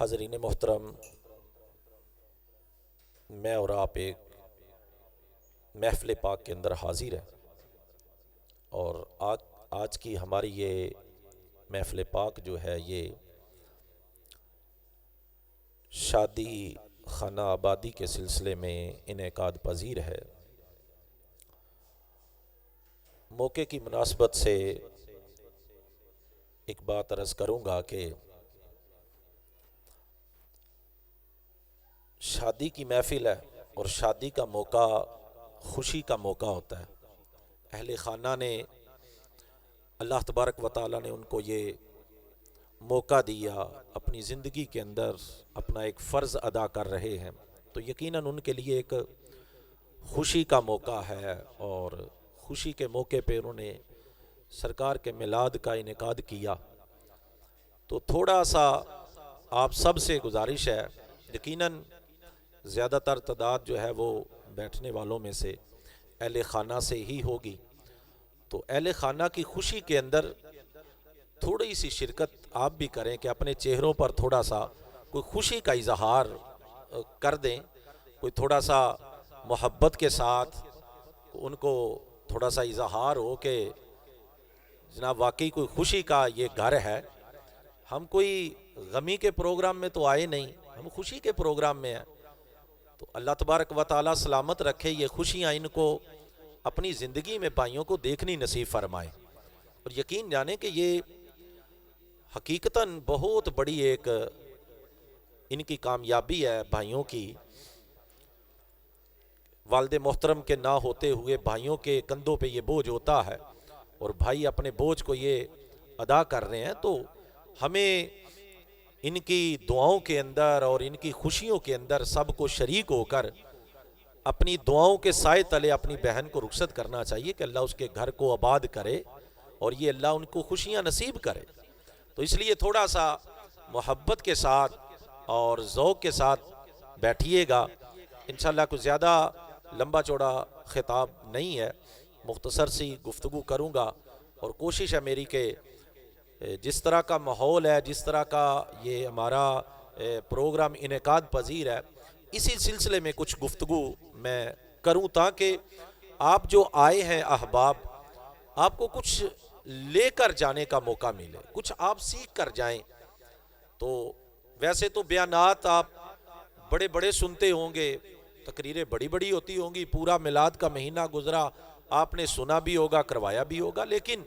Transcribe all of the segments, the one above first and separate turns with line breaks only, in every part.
حاضرین محترم، میں اور آپ ایک محفل پاک کے اندر حاضر ہیں، اور آج کی ہماری یہ محفل پاک جو ہے یہ شادی خانہ آبادی کے سلسلے میں انعقاد پذیر ہے۔ موقع کی مناسبت سے ایک بات عرض کروں گا کہ شادی کی محفل ہے اور شادی کا موقع خوشی کا موقع ہوتا ہے۔ اہل خانہ نے اللہ تبارک و تعالیٰ نے ان کو یہ موقع دیا، اپنی زندگی کے اندر اپنا ایک فرض ادا کر رہے ہیں، تو یقیناً ان کے لیے ایک خوشی کا موقع ہے، اور خوشی کے موقع پہ انہوں نے سرکار کے میلاد کا انعقاد کیا۔ تو تھوڑا سا آپ سب سے گزارش ہے، یقیناً زیادہ تر تعداد جو ہے وہ بیٹھنے والوں میں سے اہل خانہ سے ہی ہوگی، تو اہل خانہ کی خوشی کے اندر تھوڑی سی شرکت آپ بھی کریں کہ اپنے چہروں پر تھوڑا سا کوئی خوشی کا اظہار کر دیں، کوئی تھوڑا سا محبت کے ساتھ ان کو تھوڑا سا اظہار ہو کہ جناب واقعی کوئی خوشی کا یہ گھر ہے، ہم کوئی غمی کے پروگرام میں تو آئے نہیں، ہم خوشی کے پروگرام میں ہیں۔ تو اللہ تبارک و تعالیٰ سلامت رکھے، یہ خوشیاں ان کو اپنی زندگی میں بھائیوں کو دیکھنی نصیب فرمائے، اور یقین جانیں کہ یہ حقیقتاً بہت بڑی ایک ان کی کامیابی ہے بھائیوں کی۔ والد محترم کے نہ ہوتے ہوئے بھائیوں کے کندھوں پہ یہ بوجھ ہوتا ہے، اور بھائی اپنے بوجھ کو یہ ادا کر رہے ہیں، تو ہمیں ان کی دعاؤں کے اندر اور ان کی خوشیوں کے اندر سب کو شریک ہو کر اپنی دعاؤں کے سائے تلے اپنی بہن کو رخصت کرنا چاہیے کہ اللہ اس کے گھر کو آباد کرے، اور یہ اللہ ان کو خوشیاں نصیب کرے۔ تو اس لیے تھوڑا سا محبت کے ساتھ اور ذوق کے ساتھ بیٹھیے گا۔ انشاءاللہ کوئی زیادہ لمبا چوڑا خطاب نہیں ہے، مختصر سی گفتگو کروں گا، اور کوشش ہے میری کہ جس طرح کا ماحول ہے، جس طرح کا یہ ہمارا پروگرام انعقاد پذیر ہے، اسی سلسلے میں کچھ گفتگو میں کروں، تاکہ آپ جو آئے ہیں احباب، آپ کو کچھ لے کر جانے کا موقع ملے، کچھ آپ سیکھ کر جائیں۔ تو ویسے تو بیانات آپ بڑے بڑے سنتے ہوں گے، تقریریں بڑی بڑی ہوتی ہوں گی، پورا میلاد کا مہینہ گزرا، آپ نے سنا بھی ہوگا، کروایا بھی ہوگا، لیکن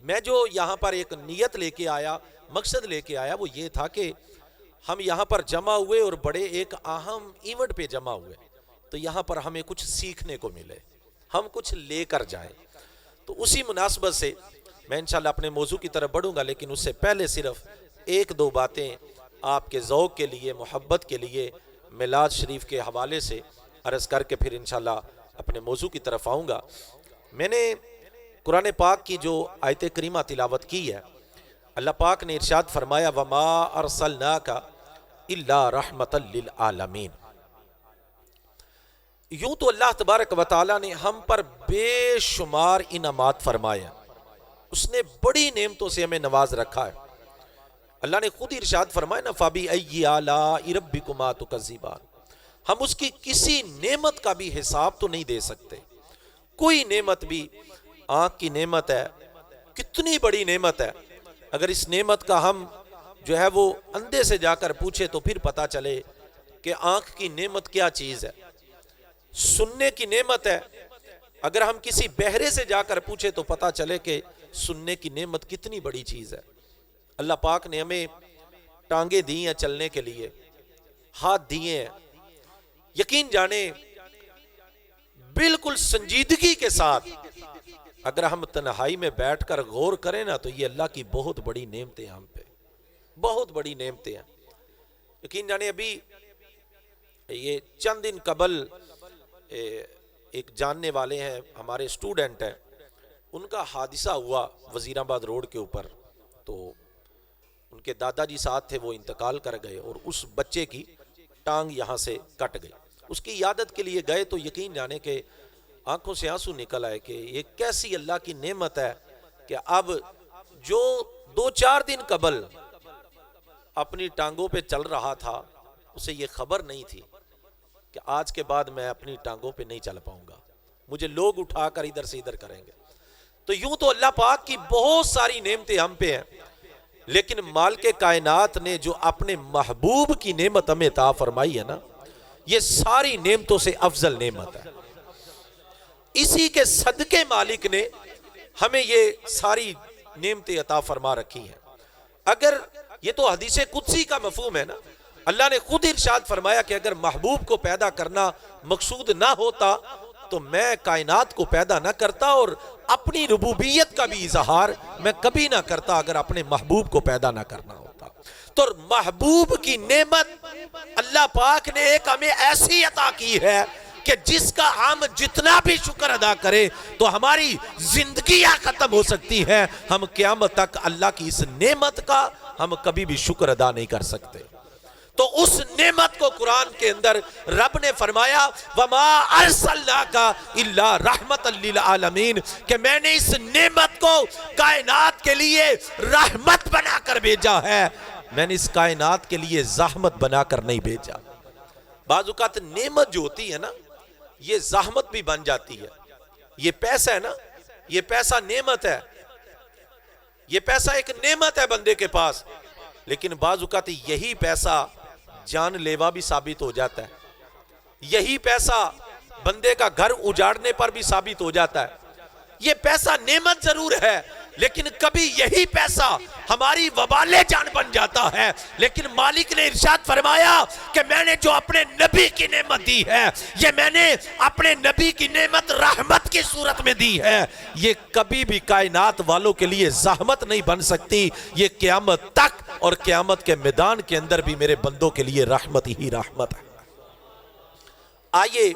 میں جو یہاں پر ایک نیت لے کے آیا، مقصد لے کے آیا، وہ یہ تھا کہ ہم یہاں پر جمع ہوئے اور بڑے ایک اہم ایونٹ پہ جمع ہوئے، تو یہاں پر ہمیں کچھ سیکھنے کو ملے، ہم کچھ لے کر جائیں۔ تو اسی مناسبت سے میں انشاءاللہ اپنے موضوع کی طرف بڑھوں گا، لیکن اس سے پہلے صرف ایک دو باتیں آپ کے ذوق کے لیے، محبت کے لیے میلاد شریف کے حوالے سے عرض کر کے پھر انشاءاللہ اپنے موضوع کی طرف آؤں گا۔ میں نے قرآن پاک کی جو آیت کریمہ تلاوت کی ہے، اللہ پاک نے ارشاد فرمایا وَمَا أَرْسَلْنَاكَ إِلَّا رَحْمَةً لِلْعَالَمِينَ۔ یوں تو اللہ تبارک و تعالیٰ نے ہم پر بے شمار انعامات فرمائے، اس نے بڑی نعمتوں سے ہمیں نواز رکھا ہے۔ اللہ نے خود ارشاد فرمایا نا فَبِأَيِّ آلَاءِ رَبِّكُمَا تُكَذِّبَانِ، ہم اس کی کسی نعمت کا بھی حساب تو نہیں دے سکتے، کوئی نعمت بھی، آنکھ کی نعمت ہے، کتنی بڑی نعمت ہے، اگر اس نعمت کا ہم جو ہے وہ اندھے سے جا کر پوچھے تو پھر پتا چلے کہ آنکھ کی نعمت کیا چیز ہے۔ سننے کی نعمت ہے، اگر ہم کسی بہرے سے جا کر پوچھے تو پتا چلے کہ سننے کی نعمت کتنی بڑی چیز ہے۔ اللہ پاک نے ہمیں ٹانگیں دی ہیں چلنے کے لیے، ہاتھ دیے ہیں، یقین جانیں بالکل سنجیدگی کے ساتھ اگر ہم تنہائی میں بیٹھ کر غور کریں نا، تو یہ اللہ کی بہت بڑی نعمتیں ہم پہ، بہت بڑی نعمتیں ہیں۔ یقین جانیں ابھی یہ چند دن قبل ایک جاننے والے ہیں، ہمارے اسٹوڈنٹ ہیں، ان کا حادثہ ہوا وزیر آباد روڈ کے اوپر، تو ان کے دادا جی ساتھ تھے، وہ انتقال کر گئے، اور اس بچے کی ٹانگ یہاں سے کٹ گئی۔ اس کی عیادت کے لیے گئے تو یقین جانے کہ آنکھوں سے آنسو نکل آئے کہ یہ کیسی اللہ کی نعمت ہے کہ اب جو دو چار دن قبل اپنی ٹانگوں پہ چل رہا تھا، اسے یہ خبر نہیں تھی کہ آج کے بعد میں اپنی ٹانگوں پہ نہیں چل پاؤں گا، مجھے لوگ اٹھا کر ادھر سے ادھر کریں گے۔ تو یوں تو اللہ پاک کی بہت ساری نعمتیں ہم پہ ہیں، لیکن مالک کائنات نے جو اپنے محبوب کی نعمت ہمیں عطا فرمائی ہے نا، یہ ساری نعمتوں سے افضل نعمت ہے۔ اسی کے صدقے مالک نے ہمیں یہ ساری نعمتیں عطا فرما رکھی ہیں۔ اگر یہ تو حدیث قدسی کا مفہوم ہے نا، اللہ نے خود ارشاد فرمایا کہ اگر محبوب کو پیدا کرنا مقصود نہ ہوتا تو میں کائنات کو پیدا نہ کرتا، اور اپنی ربوبیت کا بھی اظہار میں کبھی نہ کرتا اگر اپنے محبوب کو پیدا نہ کرنا ہوتا۔ تو محبوب کی نعمت اللہ پاک نے ایک ہمیں ایسی عطا کی ہے کہ جس کا ہم جتنا بھی شکر ادا کریں تو ہماری زندگیاں ختم ہو سکتی ہیں، ہم قیامت تک اللہ کی اس نعمت کا ہم کبھی بھی شکر ادا نہیں کر سکتے۔ تو اس نعمت کو قرآن کے اندر رب نے فرمایا وَمَا أَرْسَلْنَاكَ إِلَّا رَحْمَةً لِلْعَالَمِينَ، کہ میں نے اس نعمت کو کائنات کے لیے رحمت بنا کر بھیجا ہے، میں نے اس کائنات کے لیے زحمت بنا کر نہیں بھیجا۔ بعض اوقات نعمت جو ہوتی ہے نا، یہ زحمت بھی بن جاتی ہے۔ یہ پیسہ ہے نا، یہ پیسہ نعمت ہے، یہ پیسہ ایک نعمت ہے بندے کے پاس، لیکن بعض اوقات یہی پیسہ جان لیوا بھی ثابت ہو جاتا ہے، یہی پیسہ بندے کا گھر اجاڑنے پر بھی ثابت ہو جاتا ہے۔ یہ پیسہ نعمت ضرور ہے، لیکن کبھی یہی پیسہ ہماری وبال جان بن جاتا ہے۔ لیکن مالک نے ارشاد فرمایا کہ میں نے جو اپنے نبی کی نعمت دی ہے، یہ میں نے اپنے نبی کی نعمت رحمت کی صورت میں دی ہے، یہ کبھی بھی کائنات والوں کے لیے زحمت نہیں بن سکتی، یہ قیامت تک اور قیامت کے میدان کے اندر بھی میرے بندوں کے لیے رحمت ہی رحمت ہے۔ آئیے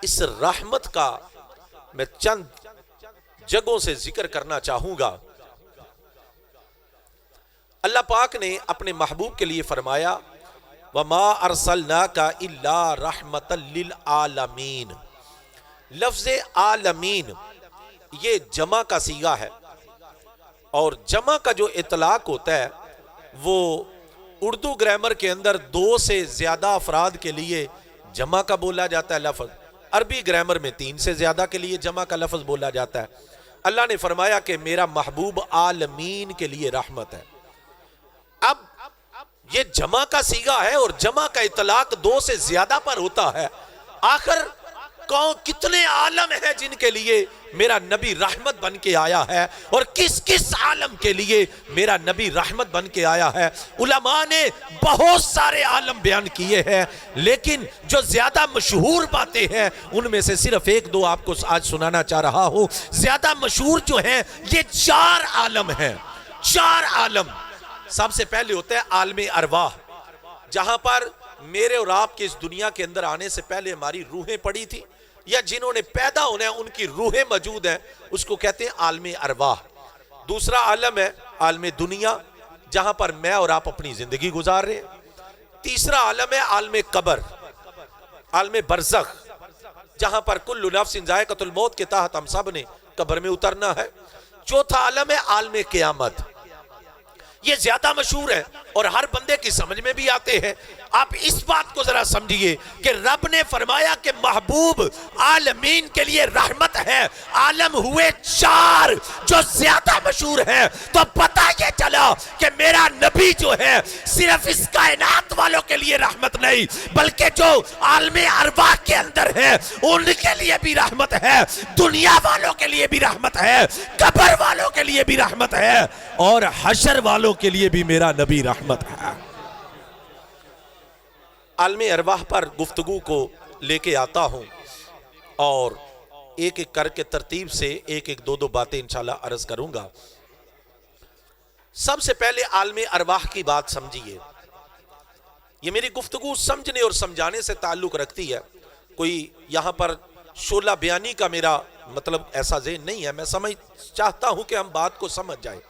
اس رحمت کا میں چند جگہوں سے ذکر کرنا چاہوں گا۔ اللہ پاک نے اپنے محبوب کے لیے فرمایا وَمَا أَرْسَلْنَاكَ إِلَّا رَحْمَةً لِلْعَالَمِينَ۔ لفظ عالمین یہ جمع کا صیغہ ہے، اور جمع کا جو اطلاق ہوتا ہے وہ اردو گرامر کے اندر 2 سے زیادہ افراد کے لیے جمع کا بولا جاتا ہے لفظ، عربی گرامر میں 3 سے زیادہ کے لیے جمع کا لفظ بولا جاتا ہے۔ اللہ نے فرمایا کہ میرا محبوب عالمین کے لیے رحمت ہے۔ اب یہ جمع کا صیغہ ہے اور جمع کا اطلاق 2 سے زیادہ پر ہوتا ہے، آخر کتنے عالم ہیں جن کے لیے میرا نبی رحمت بن کے آیا ہے، اور کس کس عالم کے لیے میرا نبی رحمت بن کے آیا ہے؟ علماء نے بہت سارے عالم بیان کیے ہیں، لیکن جو زیادہ مشہور باتیں ہیں ان میں سے صرف 1-2 آپ کو آج سنانا چاہ رہا ہوں۔ زیادہ مشہور جو ہیں یہ 4 عالم ہیں، 4 عالم۔ سب سے پہلے ہوتا ہے عالم ارواح، جہاں پر میرے اور آپ کے اس دنیا کے اندر آنے سے پہلے ہماری روحیں پڑی تھی، یا جنہوں نے پیدا ہونا ہے ان کی روحیں موجود ہیں، اس کو کہتے ہیں عالم ارواح۔ دوسرا عالم ہے عالم دنیا، جہاں پر میں اور آپ اپنی زندگی گزار رہے ہیں۔ تیسرا عالم ہے عالم قبر، عالم برزخ، جہاں پر کل نفس ذائقۃ الموت کے تحت ہم سب نے قبر میں اترنا ہے۔ چوتھا عالم ہے عالم قیامت، یہ زیادہ مشہور ہے اور ہر بندے کی سمجھ میں بھی آتے ہیں۔ آپ اس بات کو ذرا سمجھیے کہ رب نے فرمایا کہ محبوب عالمین کے لیے رحمت ہے، عالم ہوئے 4 جو زیادہ مشہور ہیں، تو پتہ یہ چلا کہ میرا نبی جو ہے صرف اس کائنات والوں کے لیے رحمت نہیں، بلکہ جو عالم ارواح کے اندر ہے ان کے لیے بھی رحمت ہے، دنیا والوں کے لیے بھی رحمت ہے، قبر والوں کے لیے بھی رحمت ہے، اور حشر والوں کے لیے بھی میرا نبی رحمت ہے۔ عالم ارواح پر گفتگو کو لے کے آتا ہوں، اور ایک ایک کر کے ترتیب سے 1-2 باتیں انشاءاللہ عرض کروں گا۔ سب سے پہلے عالم ارواح کی بات سمجھیے۔ یہ میری گفتگو سمجھنے اور سمجھانے سے تعلق رکھتی ہے، کوئی یہاں پر شعلہ بیانی کا میرا مطلب ایسا ذہن نہیں ہے، میں چاہتا ہوں کہ ہم بات کو سمجھ جائیں۔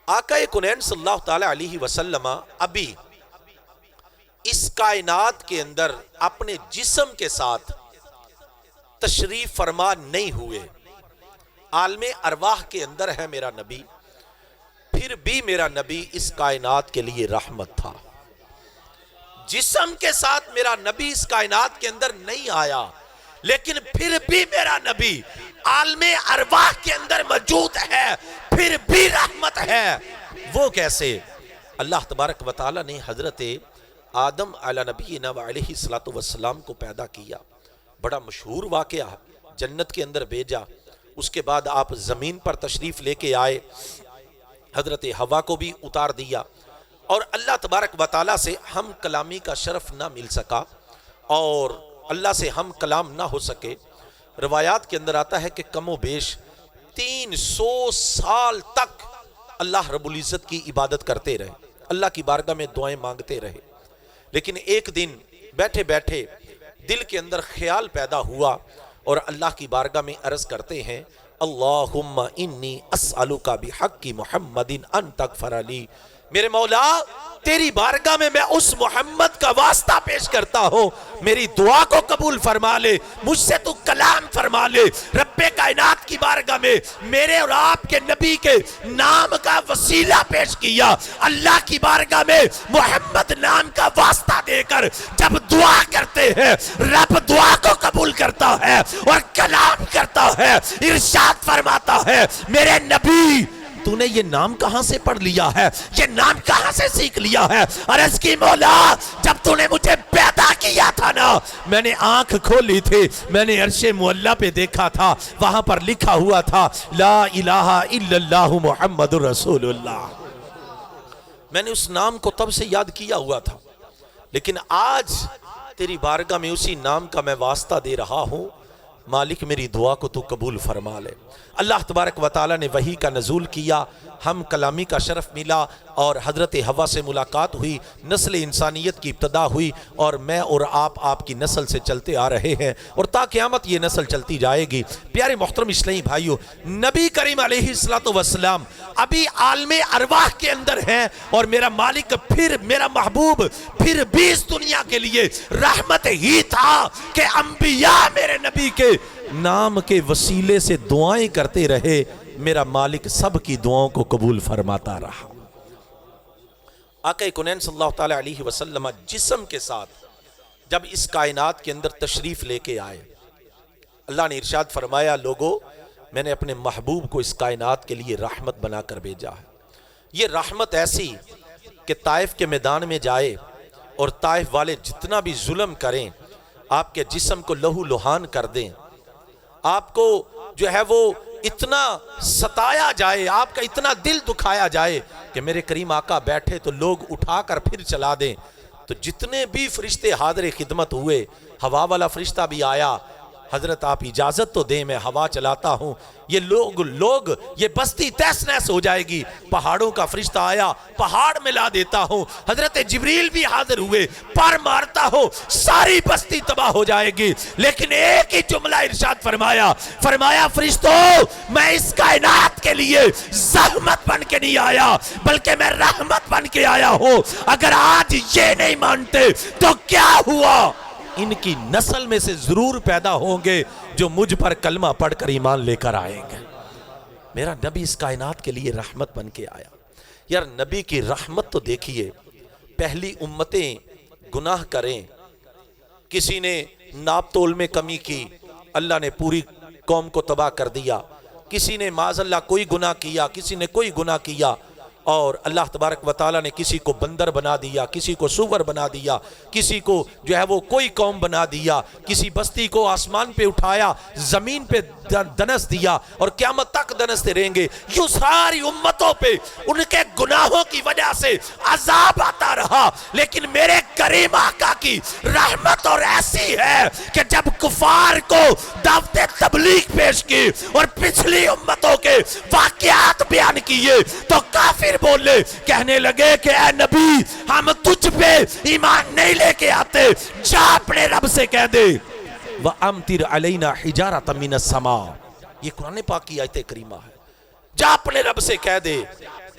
آقا کونین صلی اللہ تعالی علیہ وسلم ابھی اس کائنات کے اندر اپنے جسم کے ساتھ تشریف فرما نہیں ہوئے، عالم ارواح کے اندر ہے میرا نبی، پھر بھی میرا نبی اس کائنات کے لیے رحمت تھا۔ جسم کے ساتھ میرا نبی اس کائنات کے اندر نہیں آیا، لیکن پھر بھی میرا نبی عالم ارواح کے اندر موجود ہے، پھر بھی رحمت ہے۔ وہ کیسے؟ اللہ تبارک و تعالی نے حضرت آدم علی نبینا و علیہ السلام کو پیدا کیا، بڑا مشہور واقعہ، جنت کے اندر بھیجا، اس کے بعد آپ زمین پر تشریف لے کے آئے، حضرت حوا کو بھی اتار دیا، اور اللہ تبارک و تعالی سے ہم کلامی کا شرف نہ مل سکا، اور اللہ سے ہم کلام نہ ہو سکے۔ روایات کے اندر آتا ہے کہ کم و بیش 300 سال تک اللہ رب العزت کی عبادت کرتے رہے، اللہ کی بارگاہ میں دعائیں مانگتے رہے، لیکن ایک دن بیٹھے بیٹھے دل کے اندر خیال پیدا ہوا اور اللہ کی بارگاہ میں عرض کرتے ہیں، اللہم انی اسألک بحق محمد ان تغفر لی، میرے مولا تیری بارگاہ میں اس محمد کا واسطہ پیش کرتا ہوں، میری دعا کو قبول فرما لے، مجھ سے تو کلام فرما لے۔ رب کائنات کی بارگاہ میں میرے اور آپ کے نبی کے نام کا وسیلہ پیش کیا، اللہ کی بارگاہ میں محمد نام کا واسطہ دے کر جب دعا کرتے ہیں رب دعا کو قبول کرتا ہے اور کلام کرتا ہے، ارشاد فرماتا ہے، میرے نبی تو نے یہ نام کہاں سے پڑھ لیا ہے، یہ نام کہاں سے سیکھ لیا ہے؟ عرض کی مولا جب تو نے مجھے پیدا کیا تھا نا، میں نے آنکھ کھولی تھی، میں نے عرش معلیٰ پہ دیکھا تھا، وہاں پر لکھا ہوا تھا لا الہ الا اللہ محمد رسول اللہ، میں نے اس نام کو تب سے یاد کیا ہوا تھا، لیکن آج تیری بارگاہ میں اسی نام کا میں واسطہ دے رہا ہوں، مالک میری دعا کو تو قبول فرما لے۔ اللہ تبارک و تعالی نے وحی کا نزول کیا، ہم کلامی کا شرف ملا، اور حضرت حوا سے ملاقات ہوئی، نسل انسانیت کی ابتدا ہوئی، اور میں اور آپ کی نسل سے چلتے آ رہے ہیں، اور تا قیامت یہ نسل چلتی جائے گی۔ پیارے محترم اسلامی بھائیو، نبی کریم علیہ السلام ابھی عالم ارواح کے اندر ہیں، اور میرا مالک پھر میرا محبوب پھر بھی اس دنیا کے لیے رحمت ہی تھا کہ انبیاء میرے نبی کے نام کے وسیلے سے دعائیں کرتے رہے، میرا مالک سب کی دعاؤں کو قبول فرماتا رہا۔ آقا کونین صلی اللہ تعالی علیہ وسلم جسم کے ساتھ جب اس کائنات کے اندر تشریف لے کے آئے، اللہ نے ارشاد فرمایا، لوگو میں نے اپنے محبوب کو اس کائنات کے لیے رحمت بنا کر بھیجا ہے۔ یہ رحمت ایسی کہ طائف کے میدان میں جائے اور طائف والے جتنا بھی ظلم کریں، آپ کے جسم کو لہو لہان کر دیں، آپ کو جو ہے وہ اتنا ستایا جائے، آپ کا اتنا دل دکھایا جائے کہ میرے کریم آقا بیٹھے تو لوگ اٹھا کر پھر چلا دیں، تو جتنے بھی فرشتے حاضر خدمت ہوئے، ہوا والا فرشتہ بھی آیا، حضرت آپ اجازت تو دیں میں ہوا چلاتا ہوں، یہ لوگ یہ بستی تیس نیس ہو جائے گی۔ پہاڑوں کا فرشتہ آیا، پہاڑ ملا دیتا ہوں، حضرت جبریل بھی حاضر ہوئے، پر مارتا ہوں، ساری بستی تباہ ہو جائے گی، لیکن ایک ہی جملہ ارشاد فرمایا فرشتوں میں اس کائنات کے لیے زحمت بن کے نہیں آیا بلکہ میں رحمت بن کے آیا ہوں۔ اگر آج یہ نہیں مانتے تو کیا ہوا؟ ان کی نسل میں سے ضرور پیدا ہوں گے جو مجھ پر کلمہ پڑھ کر ایمان لے کر آئیں گے۔ میرا نبی اس کائنات کے لیے رحمت بن کے آیا۔ یار نبی کی رحمت تو دیکھیے، پہلی امتیں گناہ کریں، کسی نے ناپ تول میں کمی کی، اللہ نے پوری قوم کو تباہ کر دیا، کسی نے معاذ اللہ کوئی گناہ کیا، کسی نے کوئی گناہ کیا، اور اللہ تبارک و تعالیٰ نے کسی کو بندر بنا دیا، کسی کو سور بنا دیا، کسی کو جو ہے وہ کوئی قوم بنا دیا، کسی بستی کو آسمان پہ اٹھایا، زمین پہ دنس دیا، اور قیامت تک دنستے رہیں گے۔ یوں ساری امتوں پہ ان کے گناہوں کی وجہ سے عذاب آتا رہا، لیکن میرے کریم آقا کی رحمت اور ایسی ہے کہ جب کفار کو دعوت تبلیغ پیش کی اور پچھلی امتوں کے واقعات بیان کیے تو کافر بولے، کہنے لگے کہ اے نبی ہم تجھ پہ ایمان نہیں لے کے آتے، جا اپنے رب سے کہہ دے وَأَمْتِرْ عَلَيْنَا حِجَارَةً مِّنَ السَّمَاءِ، یہ قرآن پاک کی آیت کریمہ ہے۔ جا اپنے رب سے کہہ دے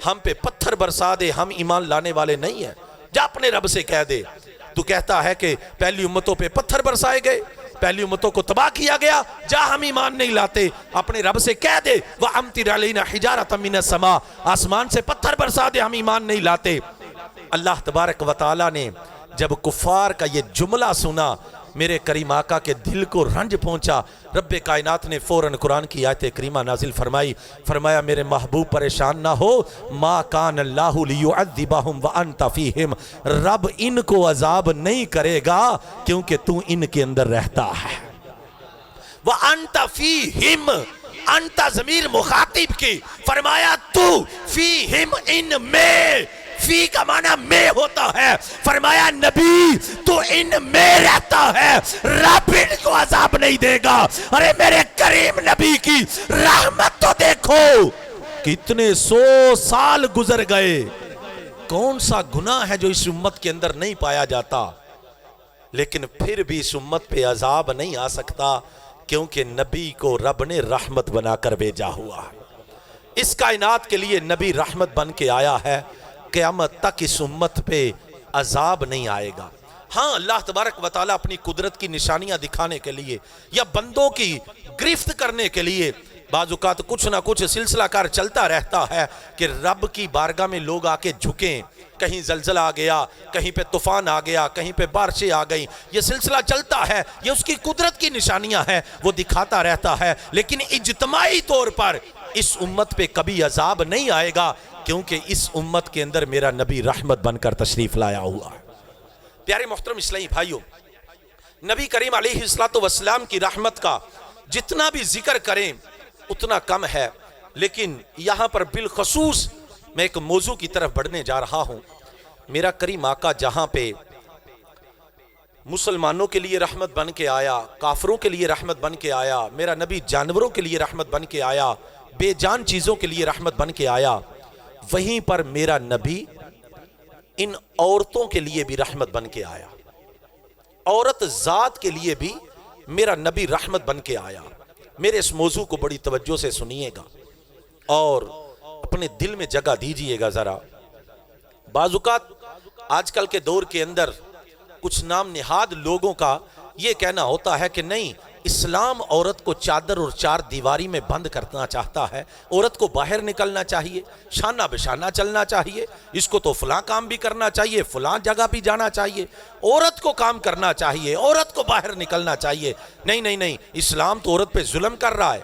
ہم پہ پتھر برسا دے، ہم ایمان لانے والے نہیں ہیں، جا اپنے رب سے کہہ دے۔ تو کہتا ہے کہ پہلی امتوں پہ پتھر برسائے گئے، پہلی امتوں کو تباہ کیا گیا، جا ہم ایمان نہیں لاتے، اپنے رب سے کہہ دے وَأَمْطِرْ عَلَيْنَا حِجَارَةً مِّنَ السَّمَاءِ، آسمان سے پتھر برسا دے، ہم ایمان نہیں لاتے۔ اللہ تبارک و تعالیٰ نے جب کفار کا یہ جملہ سنا، میرے کریم آقا کے دل کو رنج پہنچا۔ رب کائنات نے فوراً قرآن کی آیت کریمہ نازل فرمائی، فرمایا میرے محبوب پریشان نہ ہو، ما کان اللہ لیعذبہم وانت فیہم، رب ان کو عذاب نہیں کرے گا کیونکہ تو ان کے اندر رہتا ہے۔ وانت فیہم، انت ضمیر مخاطب کی، فرمایا تو فیہم ان میں، فی کا معنی میں ہوتا ہے، فرمایا نبی تو ان میں رہتا ہے، رب ان کو عذاب نہیں دے گا۔ ارے میرے کریم نبی کی رحمت تو دیکھو، کتنے 100 سال گزر گئے، کون سا گناہ ہے جو اس امت کے اندر نہیں پایا جاتا، لیکن پھر بھی اس امت پہ عذاب نہیں آ سکتا کیونکہ نبی کو رب نے رحمت بنا کر بھیجا ہوا۔ اس کائنات کے لیے نبی رحمت بن کے آیا ہے، قیامت تک اس امت پہ عذاب نہیں آئے گا۔ ہاں اللہ تبارک و تعالیٰ اپنی قدرت کی نشانیاں دکھانے کے لیے یا بندوں کی گرفت کرنے کے لیے بعض اوقات کچھ نہ کچھ سلسلہ کار چلتا رہتا ہے کہ رب کی بارگاہ میں لوگ آ کے جھکیں، کہیں زلزلہ آ گیا، کہیں پہ طوفان آ گیا، کہیں پہ بارشیں آ گئیں، یہ سلسلہ چلتا ہے، یہ اس کی قدرت کی نشانیاں ہیں، وہ دکھاتا رہتا ہے، لیکن اجتماعی طور پر اس امت پہ کبھی عذاب نہیں آئے گا کیونکہ اس امت کے اندر میرا نبی رحمت بن کر تشریف لایا ہوا ہے۔ پیارے محترم اسلامی بھائیوں، نبی کریم علیہ السلام کی رحمت کا جتنا بھی ذکر کریں اتنا کم ہے، لیکن یہاں پر بالخصوص میں ایک موضوع کی طرف بڑھنے جا رہا ہوں۔ میرا کریم آقا جہاں پہ مسلمانوں کے لیے رحمت بن کے آیا، کافروں کے لیے رحمت بن کے آیا، میرا نبی جانوروں کے لیے رحمت بن کے آیا، بے جان چیزوں کے لیے رحمت بن کے آیا، وہیں پر میرا نبی ان عورتوں کے لیے بھی رحمت بن کے آیا، عورت ذات کے لیے بھی میرا نبی رحمت بن کے آیا۔ میرے اس موضوع کو بڑی توجہ سے سنیے گا اور اپنے دل میں جگہ دیجئے گا ذرا۔ بعض اوقات آج کل کے دور کے اندر کچھ نام نہاد لوگوں کا یہ کہنا ہوتا ہے کہ نہیں، اسلام عورت کو چادر اور چار دیواری میں بند کرنا چاہتا ہے، عورت کو باہر نکلنا چاہیے، شانہ بشانہ چلنا چاہیے، اس کو تو فلاں کام بھی کرنا چاہیے، فلاں جگہ بھی جانا چاہیے، عورت کو کام کرنا چاہیے، عورت کو باہر نکلنا چاہیے۔ نہیں نہیں نہیں، اسلام تو عورت پہ ظلم کر رہا ہے۔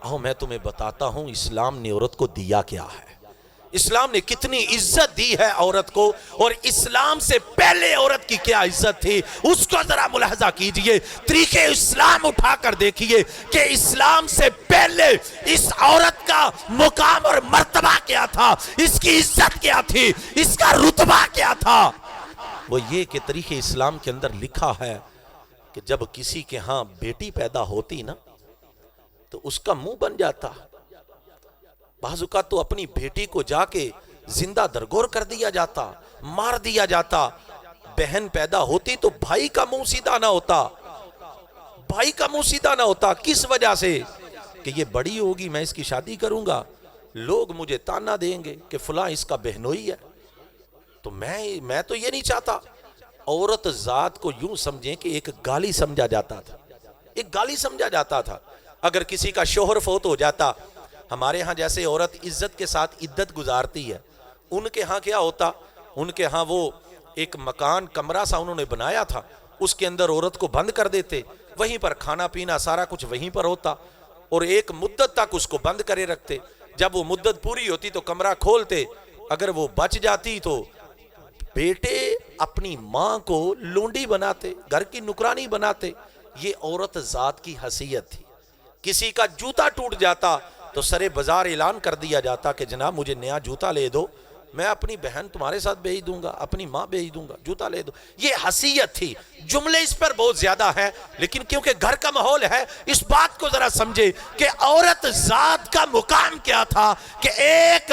آؤ میں تمہیں بتاتا ہوں اسلام نے عورت کو دیا کیا ہے، اسلام نے کتنی عزت دی ہے عورت کو، اور اسلام سے پہلے عورت کی کیا عزت تھی اس کو ذرا ملاحظہ کیجئے، طریقے اسلام اٹھا کر دیکھیے کہ اسلام سے پہلے اس عورت کا مقام اور مرتبہ کیا تھا، اس کی عزت کیا تھی، اس کا رتبہ کیا تھا۔ وہ یہ کہ طریقے اسلام کے اندر لکھا ہے کہ جب کسی کے ہاں بیٹی پیدا ہوتی نا تو اس کا منہ بن جاتا، بعض اوقات تو اپنی بیٹی کو جا کے زندہ درگور کر دیا جاتا، مار دیا جاتا۔ بہن پیدا ہوتی تو بھائی کا منہ سیدھا نہ ہوتا، بھائی کا منہ سیدھا نہ ہوتا۔ کس وجہ سے؟ کہ یہ بڑی ہوگی، میں اس کی شادی کروں گا، لوگ مجھے تانا دیں گے کہ فلاں اس کا بہنوئی ہے، تو میں تو یہ نہیں چاہتا۔ عورت ذات کو یوں سمجھیں کہ ایک گالی سمجھا جاتا تھا، ایک گالی سمجھا جاتا تھا۔ اگر کسی کا شوہر فوت ہو جاتا، ہمارے ہاں جیسے عورت عزت کے ساتھ عدت گزارتی ہے، ان کے ہاں کیا ہوتا؟ ان کے ہاں وہ ایک مکان کمرہ سا انہوں نے بنایا تھا، اس کے اندر عورت کو بند کر دیتے، وہیں پر کھانا پینا سارا کچھ وہیں پر ہوتا، اور ایک مدت تک اس کو بند کرے رکھتے۔ جب وہ مدت پوری ہوتی تو کمرہ کھولتے، اگر وہ بچ جاتی تو بیٹے اپنی ماں کو لونڈی بناتے، گھر کی نکرانی بناتے۔ یہ عورت ذات کی حیثیت تھی۔ کسی کا جوتا ٹوٹ جاتا تو سرے بازار اعلان کر دیا جاتا کہ جناب مجھے نیا جوتا لے دو، میں اپنی بہن تمہارے ساتھ بھیج دوں گا، اپنی ماں بھیج دوں گا، جوتا لے دو۔ یہ حیثیت تھی۔ جملے اس پر بہت زیادہ ہیں، لیکن کیونکہ گھر کا ماحول ہے اس بات کو ذرا سمجھے کہ عورت ذات کا مقام کیا تھا کہ ایک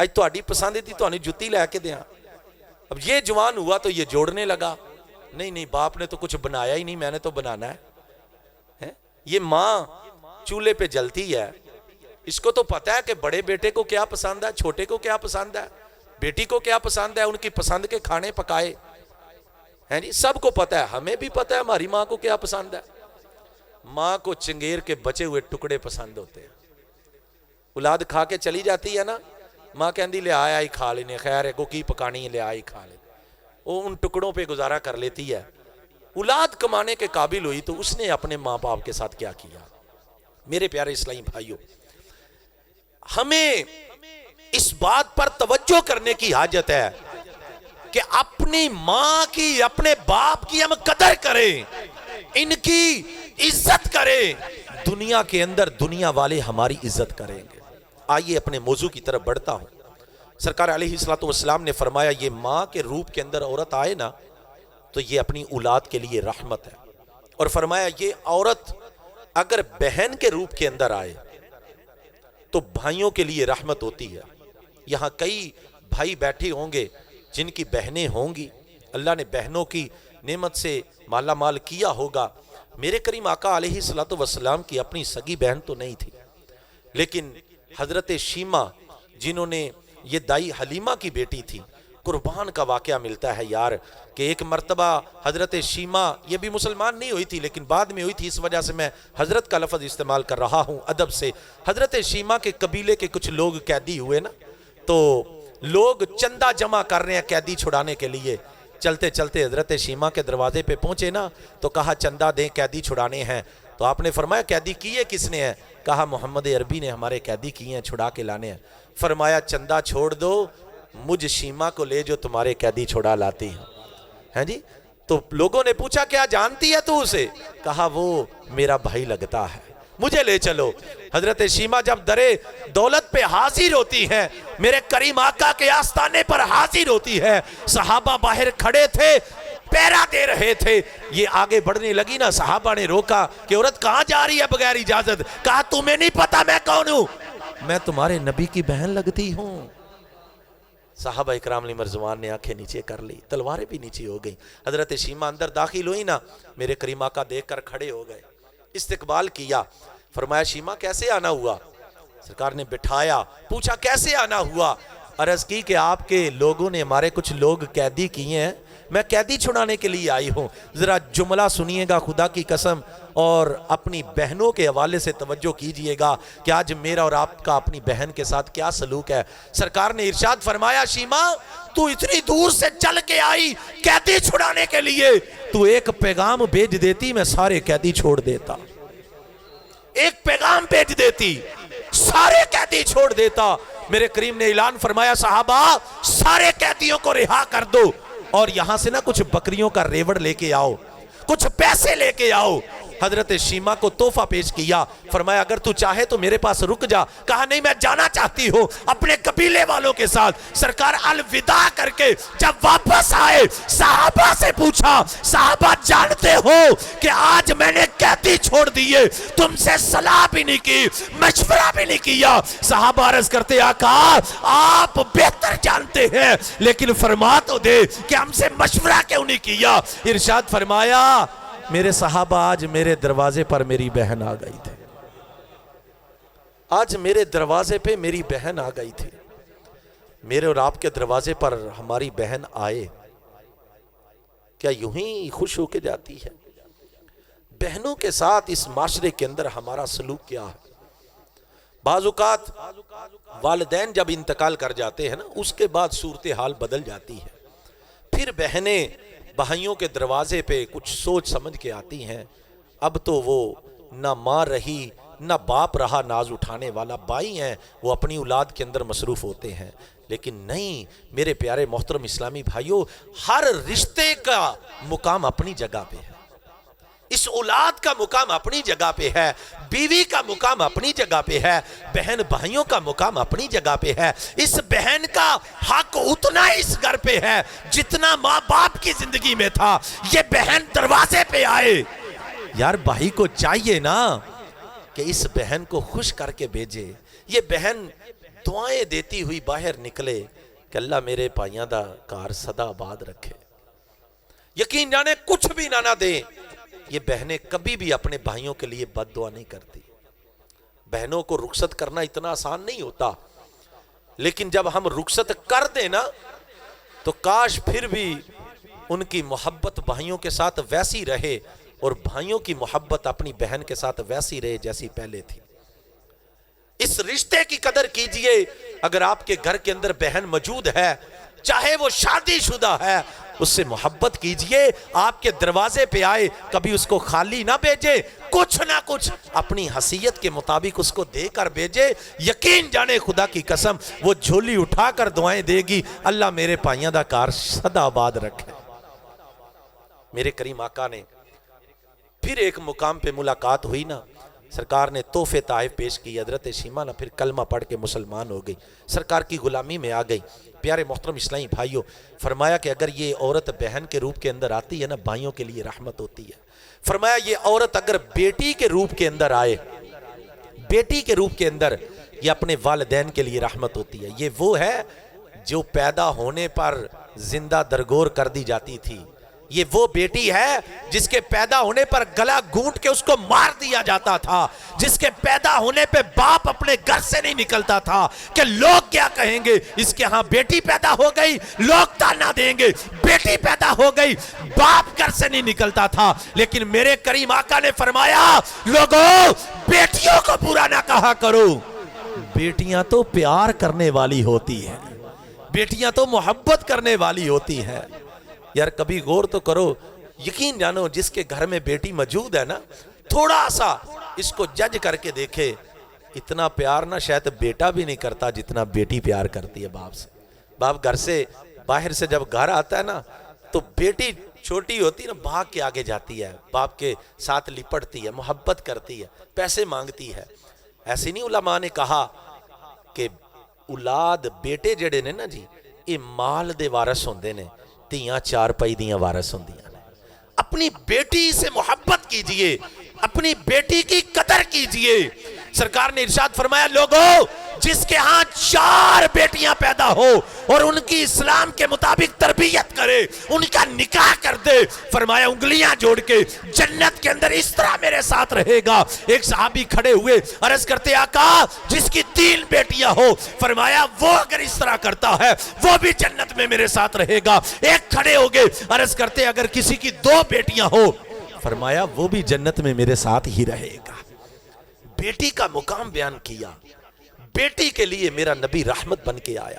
اج تہاڈی پسند دی تہانوں جُتی لے کے دیاں. اب یہ جوان ہوا تو یہ جوڑنے لگا, نہیں باپ نے تو کچھ بنایا ہی نہیں, میں نے تو بنانا ہے. یہ ماں چولہے پہ جلتی ہے, اس کو تو پتا ہے کہ بڑے بیٹے کو کیا پسند ہے, چھوٹے کو کیا پسند ہے, بیٹی کو کیا پسند ہے, ان کی پسند کے کھانے پکائے ہیں جی, سب کو پتا ہے. ہمیں بھی پتا ہے ہماری ماں کو کیا پسند ہے. ماں کو چنگیر کے بچے ہوئے ٹکڑے پسند ہوتے ہیں. اولاد کھا کے چلی جاتی ہے نا, ماں کہندی لے آیا ہی کھا لینے, خیر ہے کو کی پکانی ہے لے آیا ہی کھا لے. وہ ان ٹکڑوں پہ گزارا کر لیتی ہے. اولاد کمانے کے قابل ہوئی تو اس نے اپنے ماں باپ کے ساتھ کیا کیا. میرے پیارے اسلامی بھائیوں, ہمیں اس بات پر توجہ کرنے کی حاجت ہے کہ اپنی ماں کی, اپنے باپ کی ہم قدر کریں, ان کی عزت کریں. دنیا کے اندر دنیا والے ہماری عزت کریں گے. آئیے اپنے موضوع کی طرف بڑھتا ہوں. سرکار علیہ الصلوۃ والسلام نے فرمایا یہ ماں کے روپ کے اندر عورت آئے نا تو یہ اپنی اولاد کے لیے رحمت ہے. اور فرمایا یہ عورت اگر بہن کے روپ کے اندر آئے تو بھائیوں کے لیے رحمت ہوتی ہے. یہاں کئی بھائی بیٹھے ہوں گے جن کی بہنیں ہوں گی, اللہ نے بہنوں کی نعمت سے مالا مال کیا ہوگا. میرے کریم آقا علیہ الصلوۃ والسلام کی اپنی سگی بہن تو نہیں تھی, لیکن حضرت شیمہ جنہوں نے یہ دائی حلیمہ کی بیٹی تھی, قربان کا واقعہ ملتا ہے یار کہ ایک مرتبہ حضرت شیمہ یہ بھی مسلمان نہیں ہوئی تھی لیکن بعد میں ہوئی تھی, اس وجہ سے میں حضرت کا لفظ استعمال کر رہا ہوں ادب سے. حضرت شیمہ کے قبیلے کے کچھ لوگ قیدی ہوئے نا, تو لوگ چندہ جمع کر رہے ہیں قیدی چھڑانے کے لیے. چلتے چلتے حضرت شیمہ کے دروازے پہ پہنچے نا تو کہا چندہ دیں قیدی چھڑانے ہیں. تو آپ نے فرمایا قیدی کیے کس نے ہیں؟ کہا محمد عربی نے ہمارے قیدی کیے ہیں, چھڑا کے لانے ہیں. فرمایا چندہ چھوڑ دو, مجھ شیمہ کو لے جو تمہارے قیدی چھڑا لاتی ہیں جی. تو لوگوں نے پوچھا کیا جانتی ہے تو اسے؟ کہا وہ میرا بھائی لگتا ہے, مجھے لے چلو. حضرت شیمہ جب درے دولت پہ حاضر ہوتی ہیں, میرے کریم آقا کے آستانے پر حاضر ہوتی ہے, صحابہ باہر کھڑے تھے پیرا دے رہے تھے. یہ آگے بڑھنے لگی نا, صحابہ نے روکا کہ عورت کہاں جا رہی ہے بغیر اجازت؟ کہا تمہیں نہیں پتا میں کون ہوں؟ میں تمہارے نبی کی بہن لگتی ہوں. صحابہ اکرام علیہ مرضوان نے آنکھیں نیچے کر لی, تلواریں بھی نیچے ہو گئیں. حضرت شیمہ اندر داخل ہوئی نا, میرے کریم آقا دیکھ کر کھڑے ہو گئے, استقبال کیا. فرمایا شیمہ کیسے آنا ہوا؟ سرکار نے بٹھایا, پوچھا کیسے آنا ہوا؟ عرض کی کہ آپ کے لوگوں نے ہمارے کچھ لوگ قیدی کیے ہیں, میں قیدی چھڑانے کے لیے آئی ہوں. ذرا جملہ سنیے گا خدا کی قسم, اور اپنی بہنوں کے حوالے سے توجہ کیجئے گا کہ آج میرا اور آپ کا اپنی بہن کے ساتھ کیا سلوک ہے. سرکار نے ارشاد فرمایا شیمہ تو اتنی دور سے چل کے آئی قیدی چھڑانے کے لیے, تو ایک پیغام بھیج دیتی میں سارے قیدی چھوڑ دیتا. ایک پیغام بھیج دیتی سارے قیدی چھوڑ دیتا. میرے کریم نے اعلان فرمایا صحابہ سارے قیدیوں کو رہا کر دو, اور یہاں سے نا کچھ بکریوں کا ریوڑ لے کے آؤ, کچھ پیسے لے کے آؤ. حضرت شیمہ کو تحفہ پیش کیا. فرمایا اگر تو چاہے تو میرے پاس رک جا. کہا نہیں میں جانا چاہتی ہوں اپنے قبیلے والوں کے ساتھ. سرکار الوداع کر کے جب واپس آئے صحابہ سے پوچھا, صحابہ جانتے ہو کہ آج میں نے قیدی چھوڑ دیے, تم سے صلاح بھی نہیں کی, مشورہ بھی نہیں کیا. صحابہ عرض کرتے آقا آپ بہتر جانتے ہیں لیکن فرما تو دے کہ ہم سے مشورہ کیوں نہیں کیا. ارشاد فرمایا میرے صحابہ آج میرے دروازے پر میری بہن آ گئی تھی, آج میرے دروازے پہ میری بہن آ گئی تھی. میرے اور آپ کے دروازے پر ہماری بہن آئے, کیا یوں ہی خوش ہو کے جاتی ہے؟ بہنوں کے ساتھ اس معاشرے کے اندر ہمارا سلوک کیا ہے؟ بعض اوقات والدین جب انتقال کر جاتے ہیں نا, اس کے بعد صورتحال بدل جاتی ہے. پھر بہنیں بھائیوں کے دروازے پہ کچھ سوچ سمجھ کے آتی ہیں. اب تو وہ نہ ماں رہی نہ باپ رہا ناز اٹھانے والا, بھائی ہیں وہ اپنی اولاد کے اندر مصروف ہوتے ہیں. لیکن نہیں میرے پیارے محترم اسلامی بھائیوں, ہر رشتے کا مقام اپنی جگہ پہ ہے. اس اولاد کا مقام اپنی جگہ پہ ہے, بیوی کا مقام اپنی جگہ پہ ہے, بہن بھائیوں کا مقام اپنی جگہ پہ ہے. اس بہن کا حق اتنا اس گھر پہ ہے جتنا ماں باپ کی زندگی میں تھا. یہ بہن دروازے پہ آئے, یار بھائی کو چاہیے نا کہ اس بہن کو خوش کر کے بھیجے. یہ بہن دعائیں دیتی ہوئی باہر نکلے کہ اللہ میرے بھائیاں دا کار سدا آباد رکھے. یقین جانے کچھ بھی نہ دیں، یہ بہنیں کبھی بھی اپنے بھائیوں کے لیے بد دعا نہیں کرتی. بہنوں کو رخصت کرنا اتنا آسان نہیں ہوتا، لیکن جب ہم رخصت کر دیں نا تو کاش پھر بھی ان کی محبت بھائیوں کے ساتھ ویسی رہے اور بھائیوں کی محبت اپنی بہن کے ساتھ ویسی رہے جیسی پہلے تھی. اس رشتے کی قدر کیجئے. اگر آپ کے گھر کے اندر بہن موجود ہے، چاہے وہ شادی شدہ ہے، اس سے محبت کیجئے. آپ کے دروازے پہ آئے کبھی اس کو خالی نہ بھیجے، کچھ نہ کچھ اپنی حیثیت کے مطابق اس کو دے کر بھیجے. یقین جانے خدا کی قسم وہ جھولی اٹھا کر دعائیں دے گی، اللہ میرے پائیاں دا کار سدا آباد رکھے. میرے کریم آقا نے پھر ایک مقام پہ ملاقات ہوئی نا، سرکار نے تحفے تحائف پیش کی. حضرت شیمہ نہ پھر کلمہ پڑھ کے مسلمان ہو گئی، سرکار کی غلامی میں آ گئی. پیارے محترم اسلامی بھائیوں، فرمایا کہ اگر یہ عورت بہن کے روپ کے اندر آتی ہے نا، بھائیوں کے لیے رحمت ہوتی ہے. فرمایا یہ عورت اگر بیٹی کے روپ کے اندر آئے، بیٹی کے روپ کے اندر، یہ اپنے والدین کے لیے رحمت ہوتی ہے. یہ وہ ہے جو پیدا ہونے پر زندہ درگور کر دی جاتی تھی. یہ وہ بیٹی ہے جس کے پیدا ہونے پر گلا گھونٹ کے اس کو مار دیا جاتا تھا، جس کے پیدا ہونے پہ باپ اپنے گھر سے نہیں نکلتا تھا کہ لوگ کیا کہیں گے، اس کے ہاں بیٹی پیدا ہو گئی لوگ تانا دیں گے، بیٹی پیدا ہو گئی باپ گھر سے نہیں نکلتا تھا. لیکن میرے کریم آقا نے فرمایا لوگوں بیٹیوں کو برا نہ کہا کرو، بیٹیاں تو پیار کرنے والی ہوتی ہیں، بیٹیاں تو محبت کرنے والی ہوتی ہیں. یار کبھی غور تو کرو، یقین جانو جس کے گھر میں بیٹی موجود ہے نا، تھوڑا سا اس کو جج کر کے دیکھے، اتنا پیار نہ شاید بیٹا بھی نہیں کرتا جتنا بیٹی پیار کرتی ہے باپ سے. باپ گھر سے باہر سے جب گھر آتا ہے نا تو بیٹی چھوٹی ہوتی ہے نا، بھاگ کے آگے جاتی ہے، باپ کے ساتھ لپٹتی ہے، محبت کرتی ہے، پیسے مانگتی ہے. ایسے نہیں علماء نے کہا کہ اولاد بیٹے جڑے نے نا جی، یہ مال دے وارث ہوندے نے، تیاں چار پائی دیاں وارث ہوندیاں. اپنی بیٹی سے محبت کیجئے، اپنی بیٹی کی قدر کیجئے. سرکار نے ارشاد فرمایا لوگوں جس کے ہاں 4 بیٹیاں پیدا ہو اور ان کی اسلام کے مطابق تربیت کرے، ان کا نکاح کر دے، فرمایا انگلیاں جوڑ کے جنت کے اندر اس طرح میرے ساتھ رہے گا. ایک صحابی کھڑے ہوئے عرض کرتے آقا جس کی 3 بیٹیاں ہو، فرمایا وہ اگر اس طرح کرتا ہے وہ بھی جنت میں میرے ساتھ رہے گا. ایک کھڑے ہو گئے عرض کرتے اگر کسی کی 2 بیٹیاں ہو، فرمایا وہ بھی جنت میں میرے ساتھ ہی رہے گا. بیٹی کا مقام بیان کیا، بیٹی کے لیے میرا نبی رحمت بن کے آیا.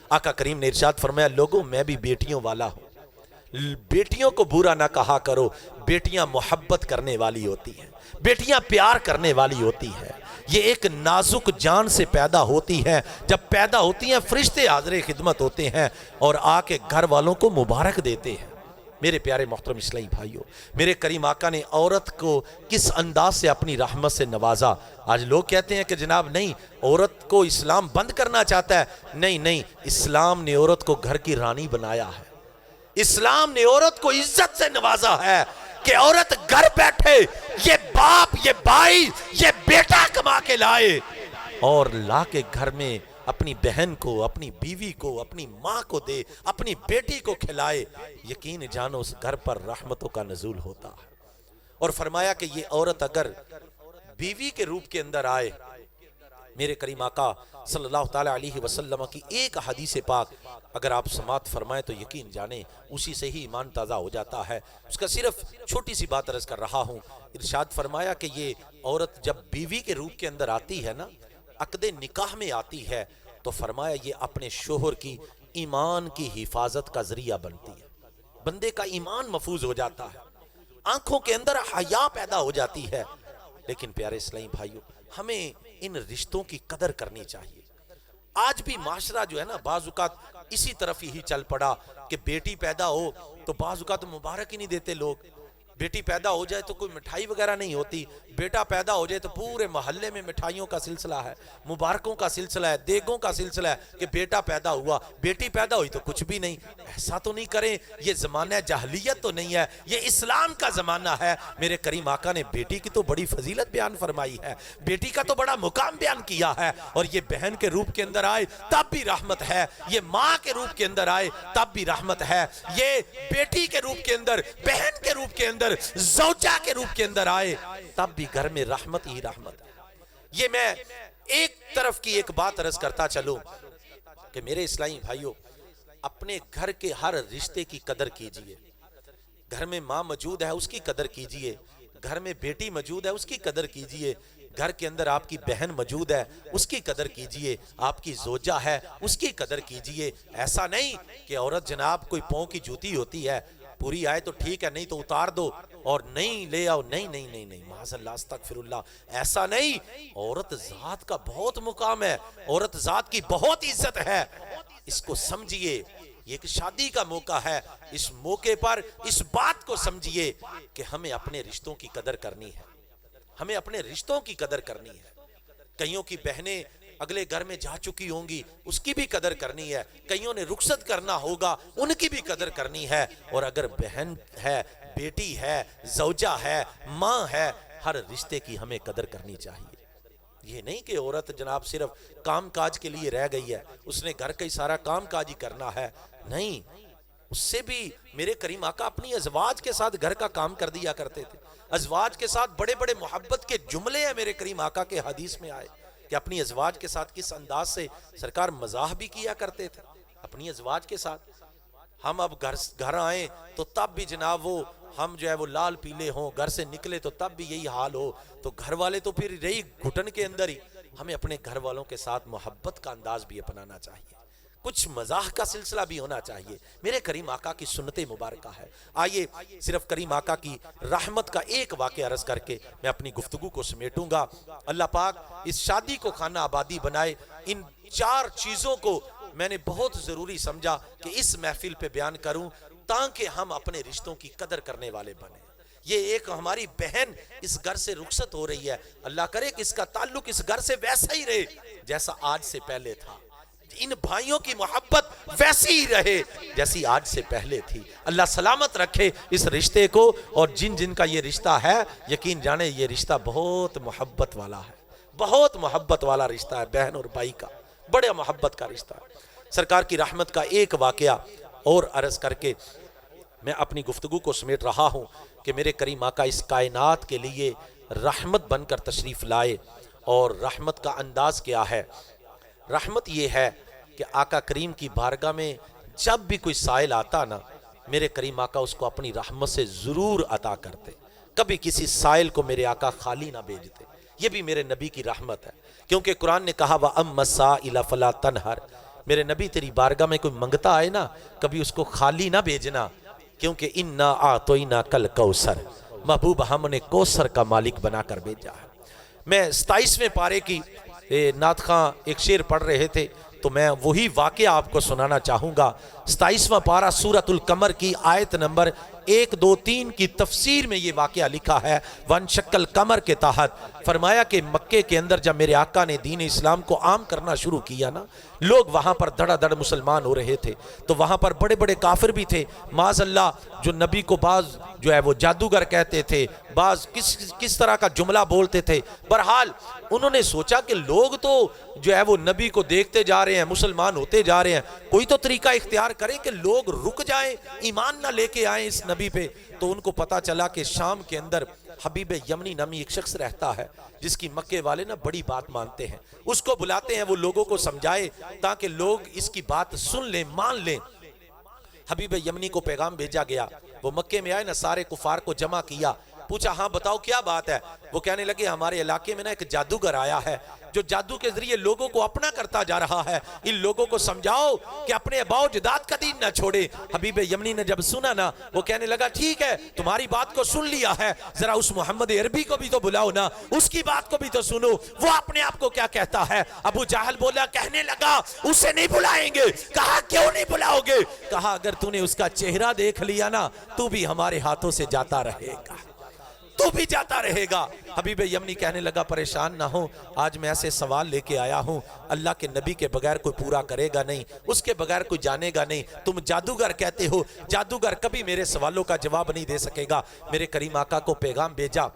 آقا کریم نے ارشاد فرمایا لوگوں میں بھی بیٹیوں والا ہوں، بیٹیوں کو برا نہ کہا کرو، بیٹیاں محبت کرنے والی ہوتی ہیں، بیٹیاں پیار کرنے والی ہوتی ہیں. یہ ایک نازک جان سے پیدا ہوتی ہیں، جب پیدا ہوتی ہیں فرشتے حاضر خدمت ہوتے ہیں اور آ کے گھر والوں کو مبارک دیتے ہیں. میرے پیارے محترم اسلامی بھائیوں، میرے کریم آقا نے عورت کو کس انداز سے اپنی رحمت سے نوازا. آج لوگ کہتے ہیں کہ جناب نہیں، عورت کو اسلام بند کرنا چاہتا ہے. نہیں، اسلام نے عورت کو گھر کی رانی بنایا ہے. اسلام نے عورت کو عزت سے نوازا ہے کہ عورت گھر بیٹھے، یہ باپ، یہ بھائی، یہ بیٹا کما کے لائے اور لا کے گھر میں اپنی بہن کو، اپنی بیوی کو، اپنی ماں کو دے، اپنی بیٹی کو کھلائے. یقین جانو اس گھر پر رحمتوں کا نزول ہوتا ہے. اور فرمایا کہ یہ عورت اگر بیوی کے روپ کے اندر آئے، میرے کریم آقا صلی اللہ تعالیٰ علیہ وسلم کی ایک حدیث پاک اگر آپ سماعت فرمائیں تو یقین جانیں اسی سے ہی ایمان تازہ ہو جاتا ہے. اس کا صرف چھوٹی سی بات عرض کر رہا ہوں. ارشاد فرمایا کہ یہ عورت جب بیوی کے روپ کے اندر آتی ہے نا، عقد نکاح میں آتی ہے، تو فرمایا یہ اپنے شوہر کی ایمان کی حفاظت کا ذریعہ بنتی ہے. بندے کا ایمان محفوظ ہو جاتا ہے، آنکھوں کے اندر حیا پیدا ہو جاتی ہے. لیکن پیارے اسلامی بھائیوں، ہمیں ان رشتوں کی قدر کرنی چاہیے. آج بھی معاشرہ جو ہے نا بعض اوقات اسی طرف ہی چل پڑا کہ بیٹی پیدا ہو تو بعض اوقات مبارک ہی نہیں دیتے لوگ. بیٹی پیدا ہو جائے تو کوئی مٹھائی وغیرہ نہیں ہوتی، بیٹا پیدا ہو جائے تو پورے محلے میں مٹھائیوں کا سلسلہ ہے، مبارکوں کا سلسلہ ہے، دیگوں کا سلسلہ ہے کہ بیٹا پیدا ہوا، بیٹی پیدا ہوئی تو کچھ بھی نہیں۔ ایسا تو نہیں کریں، یہ زمانہ جاہلیت تو نہیں ہے، یہ اسلام کا زمانہ ہے۔ میرے کریم آقا نے بیٹی کی تو بڑی فضیلت بیان فرمائی ہے، بیٹی کا تو بڑا مقام بیان کیا ہے، اور یہ بہن کے روپ کے اندر آئے تب بھی رحمت ہے، یہ ماں کے روپ کے اندر آئے تب بھی رحمت ہے، یہ بیٹی کے روپ کے اندر، بہن کے روپ کے اندر، زوجہ کے روپ کے اندر آئے تب بھی گھر میں رحمت ہی رحمت ہے۔ یہ میں ایک طرف کی ایک بات عرض کرتا چلوں کہ میرے اسلامی بھائیوں، اپنے گھر کے ہر رشتے کی قدر کیجئے۔ گھر میں ماں موجود ہے اس کی قدر کیجئے، گھر میں بیٹی موجود ہے اس کی قدر کیجئے، گھر کے اندر آپ کی بہن موجود ہے اس کی قدر کیجئے، آپ کی زوجہ ہے اس کی قدر کیجئے۔ ایسا نہیں کہ عورت جناب کوئی پاؤں کی جوتی ہوتی ہے، پوری آئے تو ٹھیک ہے، نہیں تو اتار دو، اور نہیں لے آؤ، نہیں نہیں نہیں نہیں، معاذ اللہ استغفر اللہ، ایسا نہیں۔ عورت ذات کا بہت مقام ہے، عورت ذات کی بہت عزت ہے، اس کو سمجھیے۔ یہ ایک شادی کا موقع ہے، اس موقع پر اس بات کو سمجھیے کہ ہمیں اپنے رشتوں کی قدر کرنی ہے، ہمیں اپنے رشتوں کی قدر کرنی ہے۔ کئیوں کی بہنیں اگلے گھر میں جا چکی ہوں گی، اس کی بھی قدر کرنی ہے، کئیوں نے رخصت کرنا ہوگا ان کی بھی قدر کرنی ہے، اور اگر بہن ہے، بیٹی ہے، زوجہ ہے، ماں ہے، ہر رشتے کی ہمیں قدر کرنی چاہیے۔ یہ نہیں کہ عورت جناب صرف کام کاج کے لیے رہ گئی ہے، اس نے گھر کا ہی سارا کام کاج ہی کرنا ہے، نہیں، اس سے بھی میرے کریم آقا اپنی ازواج کے ساتھ گھر کا کام کر دیا کرتے تھے، ازواج کے ساتھ بڑے بڑے محبت کے جملے ہیں میرے کریم آقا کے حدیث میں آئے کہ اپنی ازواج کے ساتھ کس انداز سے سرکار مزاح بھی کیا کرتے تھے اپنی ازواج کے ساتھ۔ ہم اب گھر آئیں تو تب بھی جناب ہم جو ہے وہ لال پیلے ہوں، گھر سے نکلے تو تب بھی یہی حال ہو، تو گھر والے تو پھر رہی گھٹن کے اندر ہی۔ ہمیں اپنے گھر والوں کے ساتھ محبت کا انداز بھی اپنانا چاہیے، کچھ مزاح کا سلسلہ بھی ہونا چاہیے۔ میرے کریم آقا کی سنت مبارکہ ہے۔ آئیے صرف کریم آقا کی رحمت کا ایک واقعہ عرض کر کے میں اپنی گفتگو کو سمیٹوں گا۔ اللہ پاک اس شادی کو خانہ آبادی بنائے۔ ان 4 چیزوں کو میں نے بہت ضروری سمجھا کہ اس محفل پہ بیان کروں تاکہ ہم اپنے رشتوں کی قدر کرنے والے بنیں۔ یہ ایک ہماری بہن اس گھر سے رخصت ہو رہی ہے، اللہ کرے کہ اس کا تعلق اس گھر سے ویسا ہی رہے جیسا آج سے پہلے تھا، ان بھائیوں کی محبت ویسی ہی رہے جیسی آج سے پہلے تھی۔ اللہ سلامت رکھے اس رشتے کو، اور جن جن کا یہ رشتہ ہے یقین جانے یہ رشتہ بہت محبت والا ہے، بہت محبت والا رشتہ ہے، بہن اور بھائی کا بڑے محبت کا رشتہ ہے۔ سرکار کی رحمت کا ایک واقعہ اور عرض کر کے میں اپنی گفتگو کو سمیٹ رہا ہوں کہ میرے کریم آقا اس کائنات کے لیے رحمت بن کر تشریف لائے، اور رحمت کا انداز کیا ہے؟ رحمت یہ ہے کہ آقا کریم کی بارگاہ میں جب بھی کوئی سائل آتا نا، میرے کریم آقا اس کو اپنی رحمت سے ضرور عطا کرتے، کبھی کسی سائل کو میرے آقا خالی نہ بھیجتے۔ یہ بھی میرے نبی کی رحمت ہے، کیونکہ قرآن نے کہا وَأَمَّا السَّائِلَ فَلَا تَنْهَرْ، میرے نبی تیری بارگاہ میں کوئی منگتا آئے نا کبھی اس کو خالی نہ بھیجنا، کیونکہ اِنَّا أَعْطَيْنَاكَ الْكَوْثَرَ، محبوب ہم نے کوثر کا مالک بنا کر بھیجا ہے۔ میں 27ویں پارے کی نعت خاں ایک شعر پڑھ رہے تھے تو میں وہی واقعہ آپ کو سنانا چاہوں گا۔ 27واں پارہ سورۃ القمر کی آیت نمبر 1 2 3 کی تفسیر میں یہ واقعہ لکھا ہے۔ وَانشَقَّ الْقَمَرَ کے تحت فرمایا کہ مکے کے اندر جب میرے آقا نے دین اسلام کو عام کرنا شروع کیا نا، لوگ وہاں پر دھڑا دھڑ مسلمان ہو رہے تھے، تو وہاں پر بڑے بڑے کافر بھی تھے معاذ اللہ، جو نبی کو بعض جو ہے وہ جادوگر کہتے تھے، بعض کس طرح کا جملہ بولتے تھے۔ بہرحال انہوں نے سوچا کہ لوگ تو جو ہے وہ نبی کو دیکھتے جا رہے ہیں، مسلمان ہوتے جا رہے ہیں، کوئی تو طریقہ اختیار کریں کہ لوگ رک جائیں، ایمان نہ لے کے آئیں اس نبی پہ۔ تو ان کو پتا چلا کہ شام کے اندر حبیب یمنی نامی ایک شخص رہتا ہے جس کی مکے والے نا بڑی بات مانتے ہیں، اس کو بلاتے ہیں وہ لوگوں کو سمجھائے تاکہ لوگ اس کی بات سن لیں، مان لیں۔ حبیب یمنی کو پیغام بھیجا گیا، وہ مکے میں آئے نا، سارے کفار کو جمع کیا، پوچھا ہاں بتاؤ کیا بات ہے؟ وہ کہنے لگے ہمارے علاقے میں نا ایک جادوگر آیا ہے جو جادو کے ذریعے لوگوں کو اپنا کرتا جا رہا ہے، ان لوگوں کو سمجھاؤ کہ اپنے آباء و اجداد کا دین نہ چھوڑے۔ حبیب یمنی نے جب سنا نا، وہ کہنے لگا ٹھیک ہے تمہاری بات کو سن لیا ہے، ذرا اس محمد عربی کو بھی تو بلاؤ نا، اس کی بات کو بھی تو سنو، وہ اپنے آپ کو کیا کہتا ہے۔ ابو جہل بولا، کہنے لگا اسے نہیں بلائیں گے۔ کہا کیوں نہیں بلاؤ گے؟ کہا اگر تو نے اس کا چہرہ دیکھ لیا نا، تو بھی ہمارے ہاتھوں سے جاتا رہے گا، تو بھی جاتا رہے گا۔ حبیب یمنی کہنے لگا پریشان نہ ہو، آج میں ایسے سوال لے کے آیا ہوں اللہ کے نبی کے بغیر کوئی پورا کرے گا نہیں، اس کے بغیر کوئی جانے گا نہیں۔ تم جادوگر کہتے ہو، جادوگر کبھی میرے سوالوں کا جواب نہیں دے سکے گا۔ میرے کریم آقا کو پیغام بھیجا۔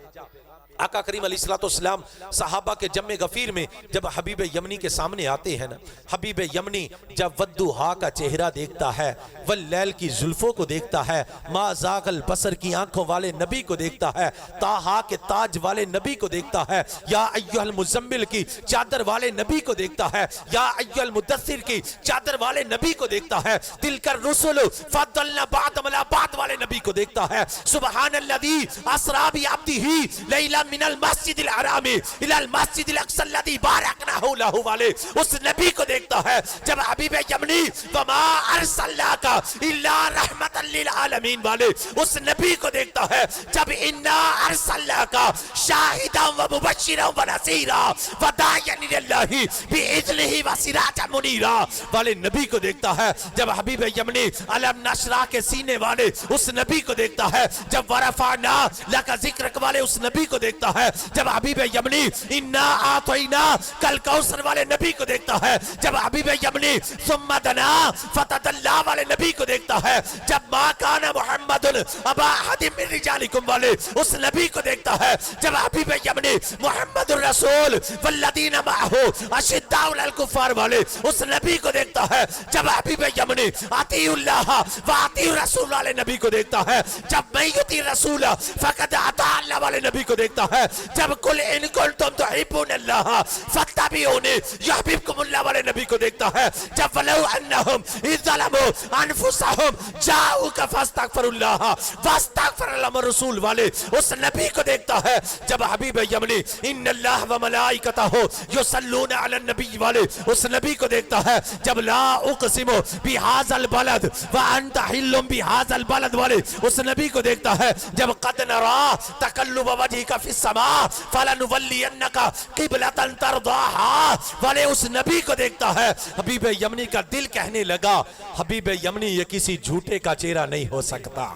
آقا کریم علیہ السلام صحابہ کے جمع غفیر میں جب حبیب یمنی کے سامنے آتے ہیں نا، حبیب یمنی جب ودوہا کا چہرہ دیکھتا ہے، واللیل کی زلفوں کو دیکھتا ہے، ما زاغ البصر کی آنکھوں والے نبی کو دیکھتا ہے، طٰہٰ کے تاج والے نبی کو دیکھتا ہے، یا ایھا المزمل کی چادر والے نبی کو دیکھتا ہے، یا ایھا المدثر کی چادر والے نبی کو دیکھتا ہے، تلک الرسل فضلنا بعضهم علی بعض والے نبی کو دیکھتا ہے۔ سبحان الذی اسریٰ بعبدہ لیلا من المسجد الحرام الى المسجد الاقصی الذی بارکنا حولہ والے اس نبی کو دیکھتا ہے۔ جب حبیب یمنی وما ارسلناک الا رحمتا للعالمین والے اس نبی کو دیکھتا ہے۔ جب انا ارسلناک شاہدا ومبشرا ونذیرا وداعیا الی اللہ باذنہ وسراجا منیرا والے نبی کو دیکھتا ہے۔ جب حبیب یمنی علم نشرح کے سینے والے اس نبی کو دیکھتا ہے۔ جب ورفعنا لک ذکرک والے اس نبی کو دیکھتا ہے۔ جب حبیب یمنی انا اعطینا کل کوثر والے نبی کو دیکھتا ہے۔ جب حبیب یمنی ثم دنا فتدلی والے نبی کو دیکھتا ہے۔ جب ما کان محمد ابا احد من رجالکم والے اس نبی کو دیکھتا ہے۔ جب حبیب یمنی محمد الرسول والذین معہ اشداء علی الکفار والے اس نبی کو دیکھتا ہے۔ جب حبیب یمنی اطیعوا اللہ واطیعوا الرسول والے نبی کو دیکھتا ہے۔ جب من یطیع الرسول فقد اطاع اللہ والے نبی کو دیکھتا ہے۔ جب قل ان کنتم تحبون اللہ فاتبعونی یحببکم اللہ والے نبی کو دیکھتا ہے۔ جب ولو انہم اذ ظلموا انفسہم جاؤک فاستغفروا اللہ واستغفر لهم الرسول والے اس نبی کو دیکھتا ہے۔ جب حبیب یمنی ان اللہ وملائکتہ یصلون علی النبی والے اس نبی کو دیکھتا ہے۔ جب لا اقسم بہذا البلد وانت حل بہذا البلد والے اس نبی کو دیکھتا ہے۔ جب قد نرا تقلب وجہک فی السماء فلنولینک قبلۃ ترضاها والے اس نبی کو دیکھتا ہے۔ حبیب یمنی کا دل کہنے لگا حبیب یمنی یہ کسی جھوٹے کا چہرہ نہیں ہو سکتا،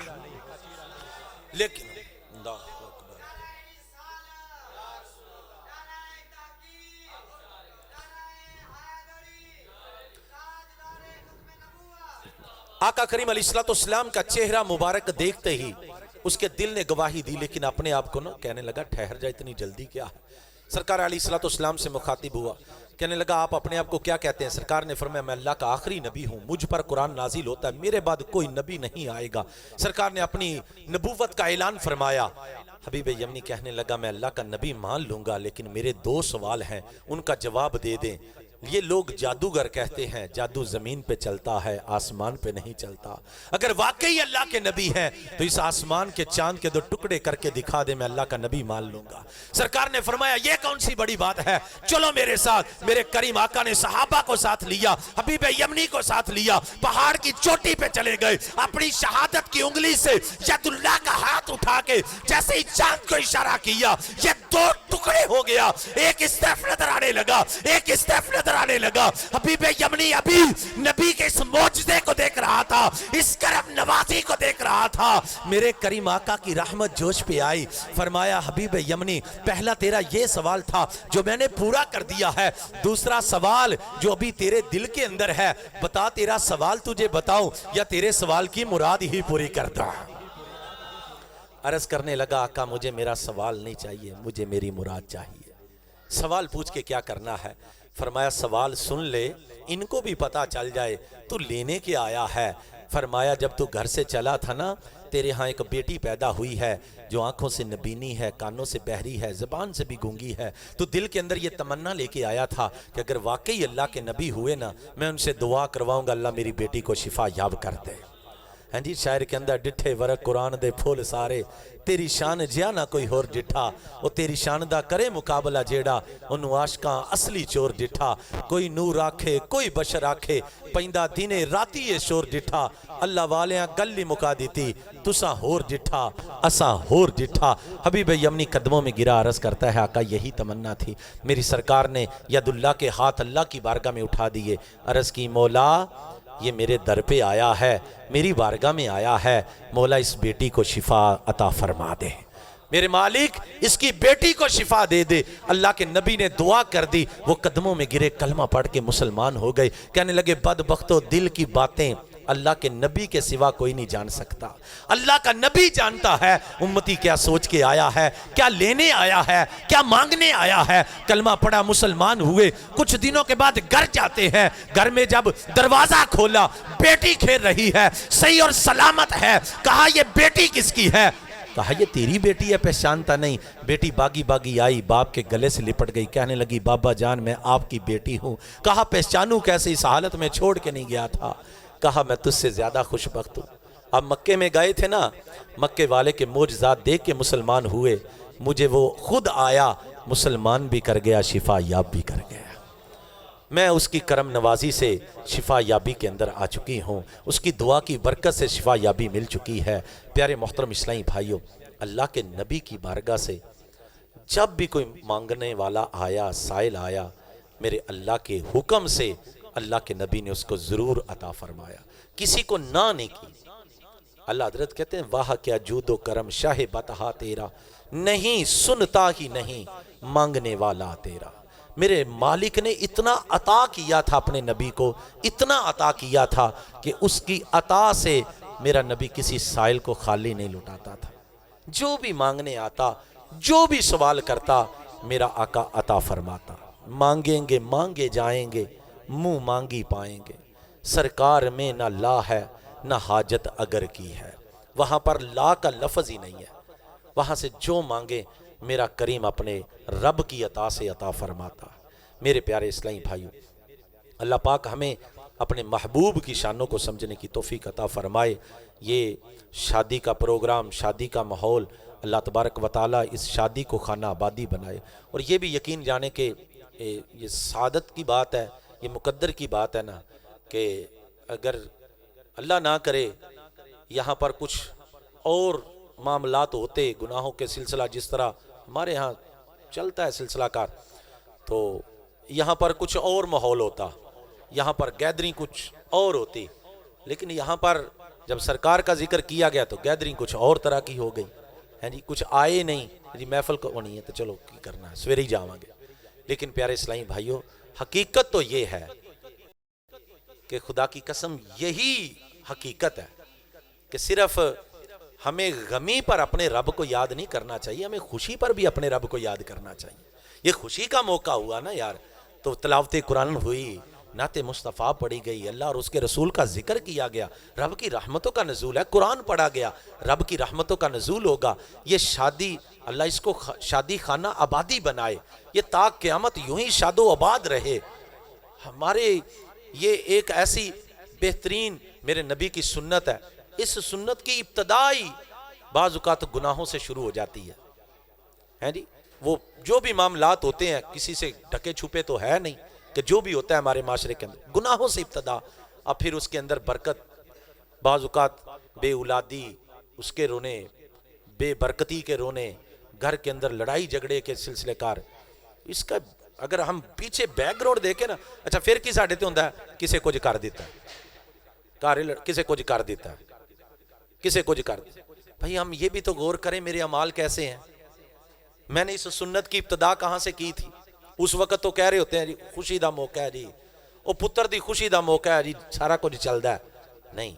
لیکن آقا کریم علیہ السلام کا چہرہ مبارک دیکھتے ہی اس کے دل نے گواہی دی، لیکن اپنے آپ کو نا کہنے لگا ٹھہر جا، اتنی جلدی کیا ہے۔ سرکار علیہ السلام سے مخاطب ہوا، کہنے لگا آپ اپنے آپ کو کیا کہتے ہیں؟ سرکار نے فرمایا میں اللہ کا آخری نبی ہوں، مجھ پر قرآن نازل ہوتا ہے، میرے بعد کوئی نبی نہیں آئے گا۔ سرکار نے اپنی نبوت کا اعلان فرمایا۔ حبیب یمنی کہنے لگا میں اللہ کا نبی مان لوں گا، لیکن میرے دو سوال ہیں، ان کا جواب دے دیں۔ یہ لوگ جادوگر کہتے ہیں، جادو زمین پہ چلتا ہے، آسمان پہ نہیں چلتا۔ اگر واقعی اللہ کے نبی ہیں تو اس آسمان کے چاند کے دو ٹکڑے کر کے دکھا دے، میں اللہ کا نبی مان لوں گا۔ سرکار نے فرمایا یہ کون سی بڑی بات ہے، چلو میرے ساتھ۔ میرے کریم آقا نے صحابہ کو ساتھ لیا، حبیب یمنی کو ساتھ لیا، پہاڑ کی چوٹی پہ چلے گئے، اپنی شہادت کی انگلی سے ید اللہ کا ہاتھ اٹھا کے جیسے ہی چاند کو اشارہ کیا، یہ دو ٹکڑے ہو گیا، ایک اس طرف نظر آنے لگا، ایک اس طرف نظر آنے لگا۔ حبیب یمنی ابھی نبی کے اس معجزے کو دیکھ رہا تھا، اس کرم نوازی کو دیکھ رہا تھا۔ میرے کریم آقا کی رحمت جوش پہ آئی، فرمایا حبیب یمنی پہلا تیرا یہ سوال تھا جو میں نے پورا کر دیا ہے، دوسرا سوال جو ابھی تیرے دل کے اندر ہے، بتا تیرا سوال تجھے بتاؤں یا تیرے سوال کی مراد ہی پوری کرتا۔ عرض کرنے لگا آقا مجھے میرا سوال نہیں چاہیے، مجھے میری مراد چاہیے۔ سوال پوچھ کے کیا کرنا ہے؟ فرمایا سوال سن لے، ان کو بھی پتا چل جائے تو لینے کے آیا ہے۔ فرمایا جب تو گھر سے چلا تھا نا، تیرے ہاں ایک بیٹی پیدا ہوئی ہے جو آنکھوں سے نبینی ہے، کانوں سے بہری ہے، زبان سے بھی گونگی ہے، تو دل کے اندر یہ تمنا لے کے آیا تھا کہ اگر واقعی اللہ کے نبی ہوئے نا، میں ان سے دعا کرواؤں گا اللہ میری بیٹی کو شفا یاب کر دے۔ ہاں جی شاعر کے اندر ڈٹھے ورق قرآن دے پھول سارے تیری شان جیا نہ کوئی ہور ڈٹھا وہ تیری شان دا کرے مقابلہ جیڑا انہوں عاشقاں اصلی چور ڈٹھا کوئی نور آکھے کوئی بشر آکھے پیندہ دینے راتی یہ شور ڈٹھا اللہ والیاں گلی مکا دیتی تساں ہور ڈٹھا اساں ہور ڈٹھا حبیب یمنی قدموں میں گرا عرض کرتا ہے آقا یہی تمنا تھی میری سرکار نے ید اللہ کے ہاتھ اللہ کی بارگاہ میں اٹھا دیے عرض کی مولا یہ میرے در پہ آیا ہے میری بارگاہ میں آیا ہے مولا اس بیٹی کو شفا عطا فرما دے میرے مالک اس کی بیٹی کو شفا دے دے اللہ کے نبی نے دعا کر دی وہ قدموں میں گرے کلمہ پڑھ کے مسلمان ہو گئے کہنے لگے بدبختو دل کی باتیں اللہ کے نبی کے سوا کوئی نہیں جان سکتا اللہ کا نبی جانتا ہے امتی کیا سوچ کے آیا ہے کیا لینے آیا ہے کیا مانگنے آیا ہے کلمہ پڑھا مسلمان ہوئے کچھ دنوں کے بعد گھر جاتے ہیں گھر میں جب دروازہ کھولا بیٹی کھیل رہی ہے صحیح اور سلامت ہے کہا یہ بیٹی کس کی ہے کہا یہ تیری بیٹی ہے پہچانتا نہیں بیٹی باغی باغی آئی باپ کے گلے سے لپٹ گئی کہنے لگی بابا جان میں آپ کی بیٹی ہوں کہا پہچانوں کیسے اس حالت میں چھوڑ کے نہیں گیا تھا کہا میں تجھ سے زیادہ خوش بخت ہوں اب مکے میں گئے تھے نا مکے والے کے معجزات دیکھ کے مسلمان ہوئے مجھے وہ خود آیا مسلمان بھی کر گیا شفا یاب بھی کر گیا میں اس کی کرم نوازی سے شفا یابی کے اندر آ چکی ہوں اس کی دعا کی برکت سے شفا یابی مل چکی ہے پیارے محترم اسلامی بھائیوں اللہ کے نبی کی بارگاہ سے جب بھی کوئی مانگنے والا آیا سائل آیا میرے اللہ کے حکم سے اللہ کے نبی نے اس کو ضرور عطا فرمایا کسی کو نہ نہیں کی اللہ حضرت کہتے ہیں واہ کیا جود و کرم شاہ بتہا تیرا نہیں سنتا ہی نہیں مانگنے والا تیرا میرے مالک نے اتنا عطا کیا تھا اپنے نبی کو اتنا عطا کیا تھا کہ اس کی عطا سے میرا نبی کسی سائل کو خالی نہیں لٹاتا تھا جو بھی مانگنے آتا جو بھی سوال کرتا میرا آقا عطا فرماتا مانگیں گے مانگے جائیں گے منہ مانگی پائیں گے سرکار میں نہ لا ہے نہ حاجت اگر کی ہے وہاں پر لا کا لفظ ہی نہیں ہے وہاں سے جو مانگے میرا کریم اپنے رب کی عطا سے عطا فرماتا میرے پیارے اسلامی بھائیوں اللہ پاک ہمیں اپنے محبوب کی شانوں کو سمجھنے کی توفیق عطا فرمائے یہ شادی کا پروگرام شادی کا ماحول اللہ تبارک و تعالی اس شادی کو خانہ آبادی بنائے اور یہ بھی یقین جانے کہ یہ سعادت کی بات ہے یہ مقدر کی بات ہے نا کہ اگر اللہ نہ کرے یہاں پر کچھ اور معاملات ہوتے گناہوں کے سلسلہ جس طرح ہمارے ہاں چلتا ہے سلسلہ کار تو یہاں پر کچھ اور ماحول ہوتا یہاں پر گیدرنگ کچھ اور ہوتی لیکن یہاں پر جب سرکار کا ذکر کیا گیا تو گیدرنگ کچھ اور طرح کی ہو گئی ہے جی کچھ آئے نہیں جی محفل کو نہیں ہے تو چلو کی کرنا ہے سویرے ہی جاواں گے لیکن پیارے اسلامی بھائیوں حقیقت تو یہ ہے کہ خدا کی قسم یہی حقیقت ہے کہ صرف ہمیں غمی پر اپنے رب کو یاد نہیں کرنا چاہیے ہمیں خوشی پر بھی اپنے رب کو یاد کرنا چاہیے یہ خوشی کا موقع ہوا نا یار تو تلاوت قرآن ہوئی نعت مصطفیٰ پڑھی گئی اللہ اور اس کے رسول کا ذکر کیا گیا رب کی رحمتوں کا نزول ہے قرآن پڑھا گیا رب کی رحمتوں کا نزول ہوگا یہ شادی اللہ اس کو شادی خانہ آبادی بنائے یہ تا قیامت یوں ہی شاد و آباد رہے ہمارے یہ ایک ایسی بہترین میرے نبی کی سنت ہے اس سنت کی ابتدائی بعض اوقات گناہوں سے شروع ہو جاتی ہے جی وہ جو بھی معاملات ہوتے ہیں کسی سے ڈھکے چھپے تو ہے نہیں کہ جو بھی ہوتا ہے ہمارے معاشرے کے اندر گناہوں سے ابتدا اب پھر اس کے اندر برکت بعض اوقات بے اولادی اس کے رونے بے برکتی کے رونے گھر کے اندر لڑائی جھگڑے کے سلسلے کار اس کا اگر ہم پیچھے بیک گراؤنڈ دیکھیں نا اچھا پھر کی ساڈے تے ہوندا ہے کسے کچھ کر دیتا ہے کسے کچھ کر دیتا ہے کسے کچھ کر دیتا ہے بھائی ہم یہ بھی تو غور کریں میرے اعمال کیسے ہیں میں نے اس سنت کی ابتدا کہاں سے کی تھی اس وقت تو کہہ رہے ہوتے ہیں جی خوشی دا موقع ہے جی او پتر دی خوشی دا موقع ہے جی سارا کچھ چلتا ہے نہیں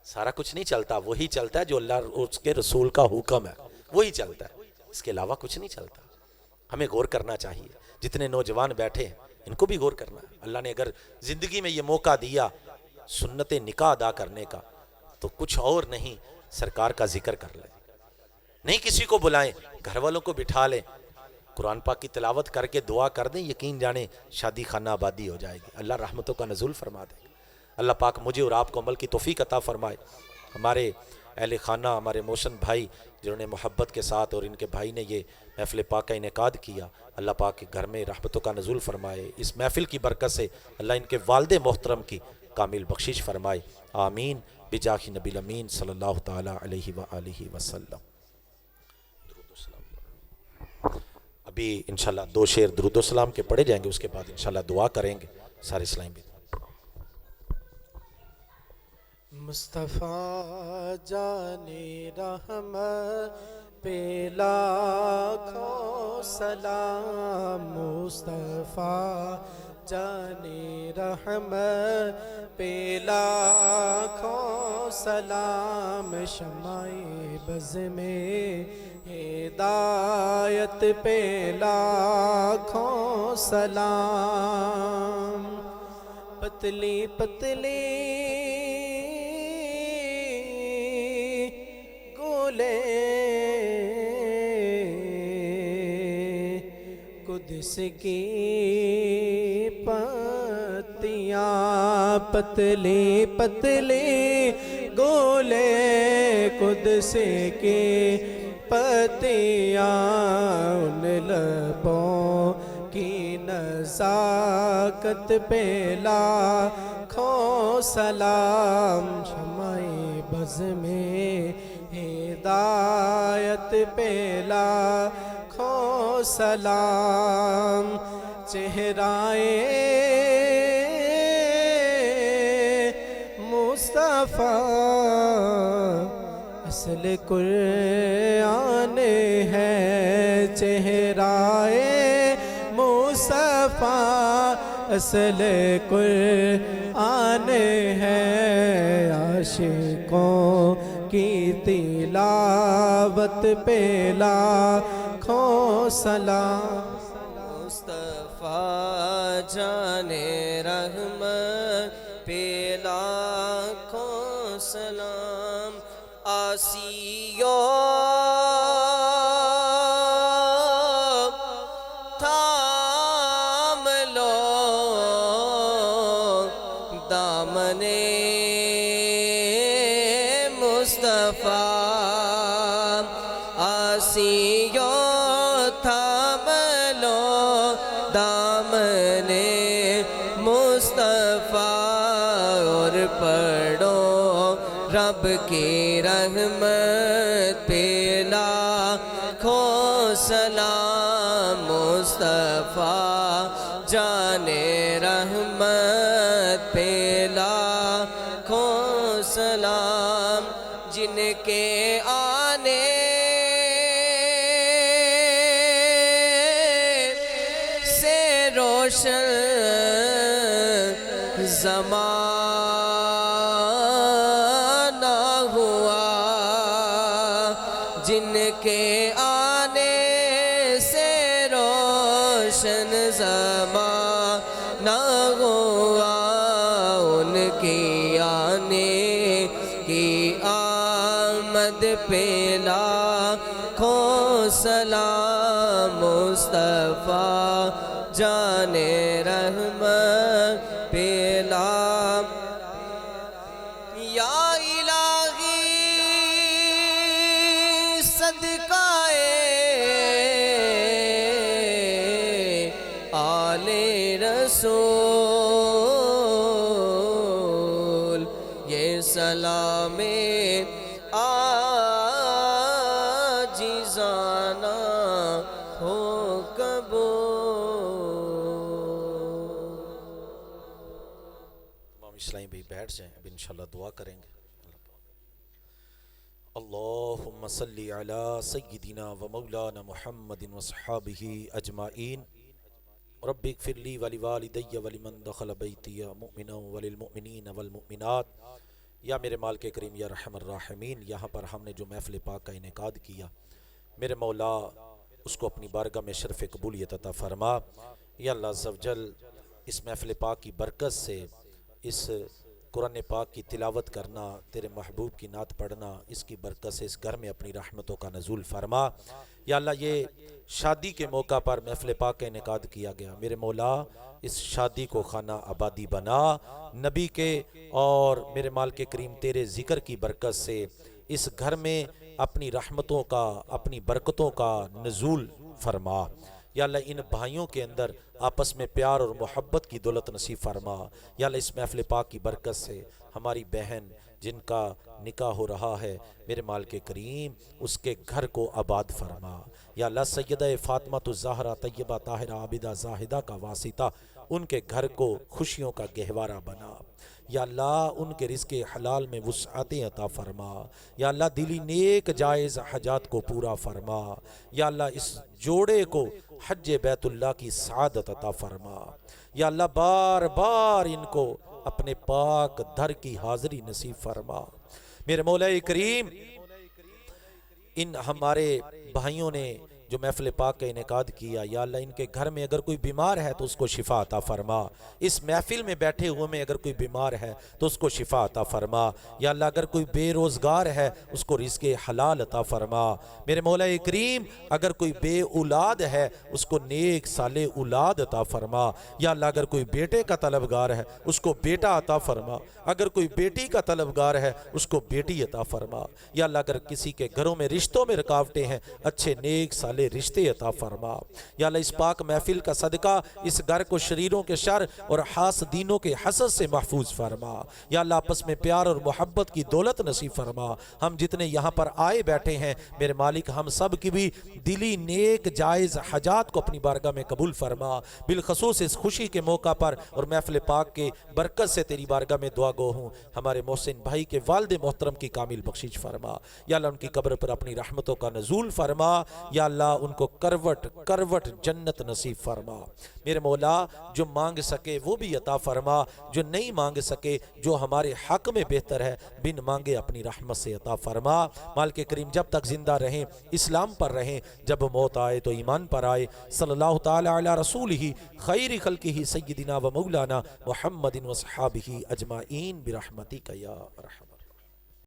سارا کچھ نہیں چلتا وہی چلتا ہے جو اللہ اور اس کے رسول کا حکم ہے وہی چلتا ہے اس کے علاوہ کچھ نہیں چلتا ہمیں غور کرنا چاہیے جتنے نوجوان بیٹھے ہیں ان کو بھی غور کرنا ہے اللہ نے اگر زندگی میں یہ موقع دیا سنت نکاح ادا کرنے کا تو کچھ اور نہیں سرکار کا ذکر کر لیں نہیں کسی کو بلائیں گھر والوں کو بٹھا لیں قرآن پاک کی تلاوت کر کے دعا کر دیں یقین جانیں شادی خانہ آبادی ہو جائے گی اللہ رحمتوں کا نزول فرما دے اللہ پاک مجھے اور آپ کو عمل کی توفیق عطا فرمائے ہمارے اہل خانہ، ہمارے موشن بھائی جنہوں نے محبت کے ساتھ اور ان کے بھائی نے یہ محفل پاک کا انعقاد کیا، اللہ پاک کے گھر میں رحمتوں کا نزول فرمائے، اس محفل کی برکت سے اللہ ان کے والد محترم کی کامل بخشش فرمائے، آمین بجاہ نبی الامین صلی اللہ تعالی علیہ وآلہ وسلم۔ درود و سلام۔ ابھی انشاءاللہ 2 شعر درود و سلام کے پڑھے جائیں گے، اس کے بعد انشاءاللہ دعا کریں گے سارے اسلام بھی۔
مصطفیٰ جان رحمت پہ لاکھوں سلام، مصطفیٰ جان رحمت پہ لاکھوں سلام، شمع بز میں ہدایت پہ لاکھوں سلام، پتلی پتلی گولے قدس کی پتیاں، پتلی پتلی گولے قدس کی پتیاں، ان لبوں کی نزاکت پہ لاکھوں سلام، شمع بز میں ہدایت پہ لاکھوں سلام، چہرائے مصطفیٰ اصل قرآن ہے، چہرائے مصطفیٰ اصل قرآن ہے، عاشقوں کی تلاوت پہ لاکھوں سلام،
مصطفیٰ جان رحمت پہ لاکھوں سلام، آسیوں تھام لو دامن مصطفیٰ، آسیوں تھام لو دامن مصطفیٰ، اور پڑھو رب کی رحمت پہ لاکھوں سلام، مصطفیٰ جان رحمت پہ لاکھوں سلام، جن کے آنے سے روشن زمانہ ہوا، جن کے آنے سے روشن زمانہ ہوا، ان کی آنے کی آمد پہ لاکھوں سلام، مصطفیٰ جان رحمت پہ لاکھوں، یا الہی صدقائے آل رسول، یہ سلام عاجزانہ ہو قبول۔
امام اسلامی بھی بیٹھ جائیں، اب انشاءاللہ دعا کریں گے۔ اللہم صلی علی سیدنا و مولانا محمد و صحابہ اجمعین، رب اغفر لی ولوالدی ولمن دخل بیتی مؤمنا وللمؤمنین والمؤمنات۔ یا میرے مالک کریم یا رحم الراحمین، یہاں پر ہم نے جو محفل پاک کا انعقاد کیا، میرے مولا اس کو اپنی بارگاہ میں شرف قبولیت عطا فرما۔ یا اللہ عز و جل اس محفل پاک کی برکت سے اس قرآن پاک کی تلاوت کرنا، تیرے محبوب کی نعت پڑھنا، اس کی برکت سے اس گھر میں اپنی رحمتوں کا نزول فرما۔ یا اللہ یہ شادی کے موقع پر محفل پاک کا انعقاد کیا گیا، میرے مولا اس شادی کو خانہ آبادی بنا، نبی کے اور میرے مالک کریم تیرے ذکر کی برکت سے اس گھر میں اپنی رحمتوں کا، اپنی برکتوں کا نزول فرما۔ یا اللہ ان بھائیوں کے اندر آپس میں پیار اور محبت کی دولت نصیب فرما۔ یا اللہ اس محفل پاک کی برکت سے ہماری بہن جن کا نکاح ہو رہا ہے میرے مالک کریم اس کے گھر کو آباد فرما۔ یا اللہ سیدہ فاطمہ الزہرا طیبہ طاہرہ عابدہ زاہدہ کا واسطہ ان کے گھر کو خوشیوں کا گہوارہ بنا۔ یا اللہ ان کے رزق حلال میں وسعتیں عطا فرما۔ یا اللہ دلی نیک جائز حاجات کو پورا فرما۔ یا اللہ اس جوڑے کو حج بیت اللہ کی سعادت عطا فرما۔ یا اللہ بار بار ان کو اپنے پاک در کی حاضری نصیب فرما۔ میرے مولا کریم ان ہمارے بھائیوں نے جو محفل پاک کا انعقاد کیا، یا اللہ ان کے گھر میں اگر کوئی بیمار ہے تو اس کو شفا عطا فرما۔ اس محفل میں بیٹھے ہوئے میں اگر کوئی بیمار ہے تو اس کو شفا عطا فرما۔ یا اللہ اگر کوئی بے روزگار ہے اس کو رزق حلال عطا فرما۔ میرے مولا کریم اگر کوئی بے اولاد ہے اس کو نیک صالح اولاد عطا فرما۔ یا اللہ اگر کوئی بیٹے کا طلبگار ہے اس کو بیٹا عطا فرما۔ اگر کوئی بیٹی کا طلبگار ہے اس کو بیٹی عطا فرما۔ یا اللہ اگر کسی کے گھروں میں رشتوں میں رکاوٹیں ہیں اچھے نیک صالح رشتے عطا فرما۔ یا اللہ اس پاک محفل کا صدقہ اس گھر کو شریروں کے شر اور حاسدینوں کے حسد سے محفوظ فرما۔ یا اللہ آپس میں پیار اور محبت کی دولت نصیب فرما۔ ہم جتنے یہاں پر آئے بیٹھے ہیں میرے مالک ہم سب کی بھی دلی نیک جائز حاجات کو اپنی بارگاہ میں قبول فرما۔ بالخصوص اس خوشی کے موقع پر اور محفل پاک کے برکت سے تیری بارگاہ میں دعا گو ہوں ہمارے محسن بھائی کے والد محترم کی کامل بخشش فرما۔ یا اللہ ان کی قبر پر اپنی رحمتوں کا نزول فرما۔ یا اللہ ان کو کروٹ کروٹ جنت نصیب فرما۔ میرے مولا جو مانگ سکے وہ بھی عطا فرما، جو نہیں مانگ سکے جو ہمارے حق میں بہتر ہے بن مانگے اپنی رحمت سے عطا فرما۔ مالک کریم جب تک زندہ رہیں اسلام پر رہیں، جب موت آئے تو ایمان پر آئے۔ صلی اللہ تعالی علی رسولہ خیر خلقہ سیدنا و مولانا محمد و صحابہ اجمعین برحمتک یا ارحم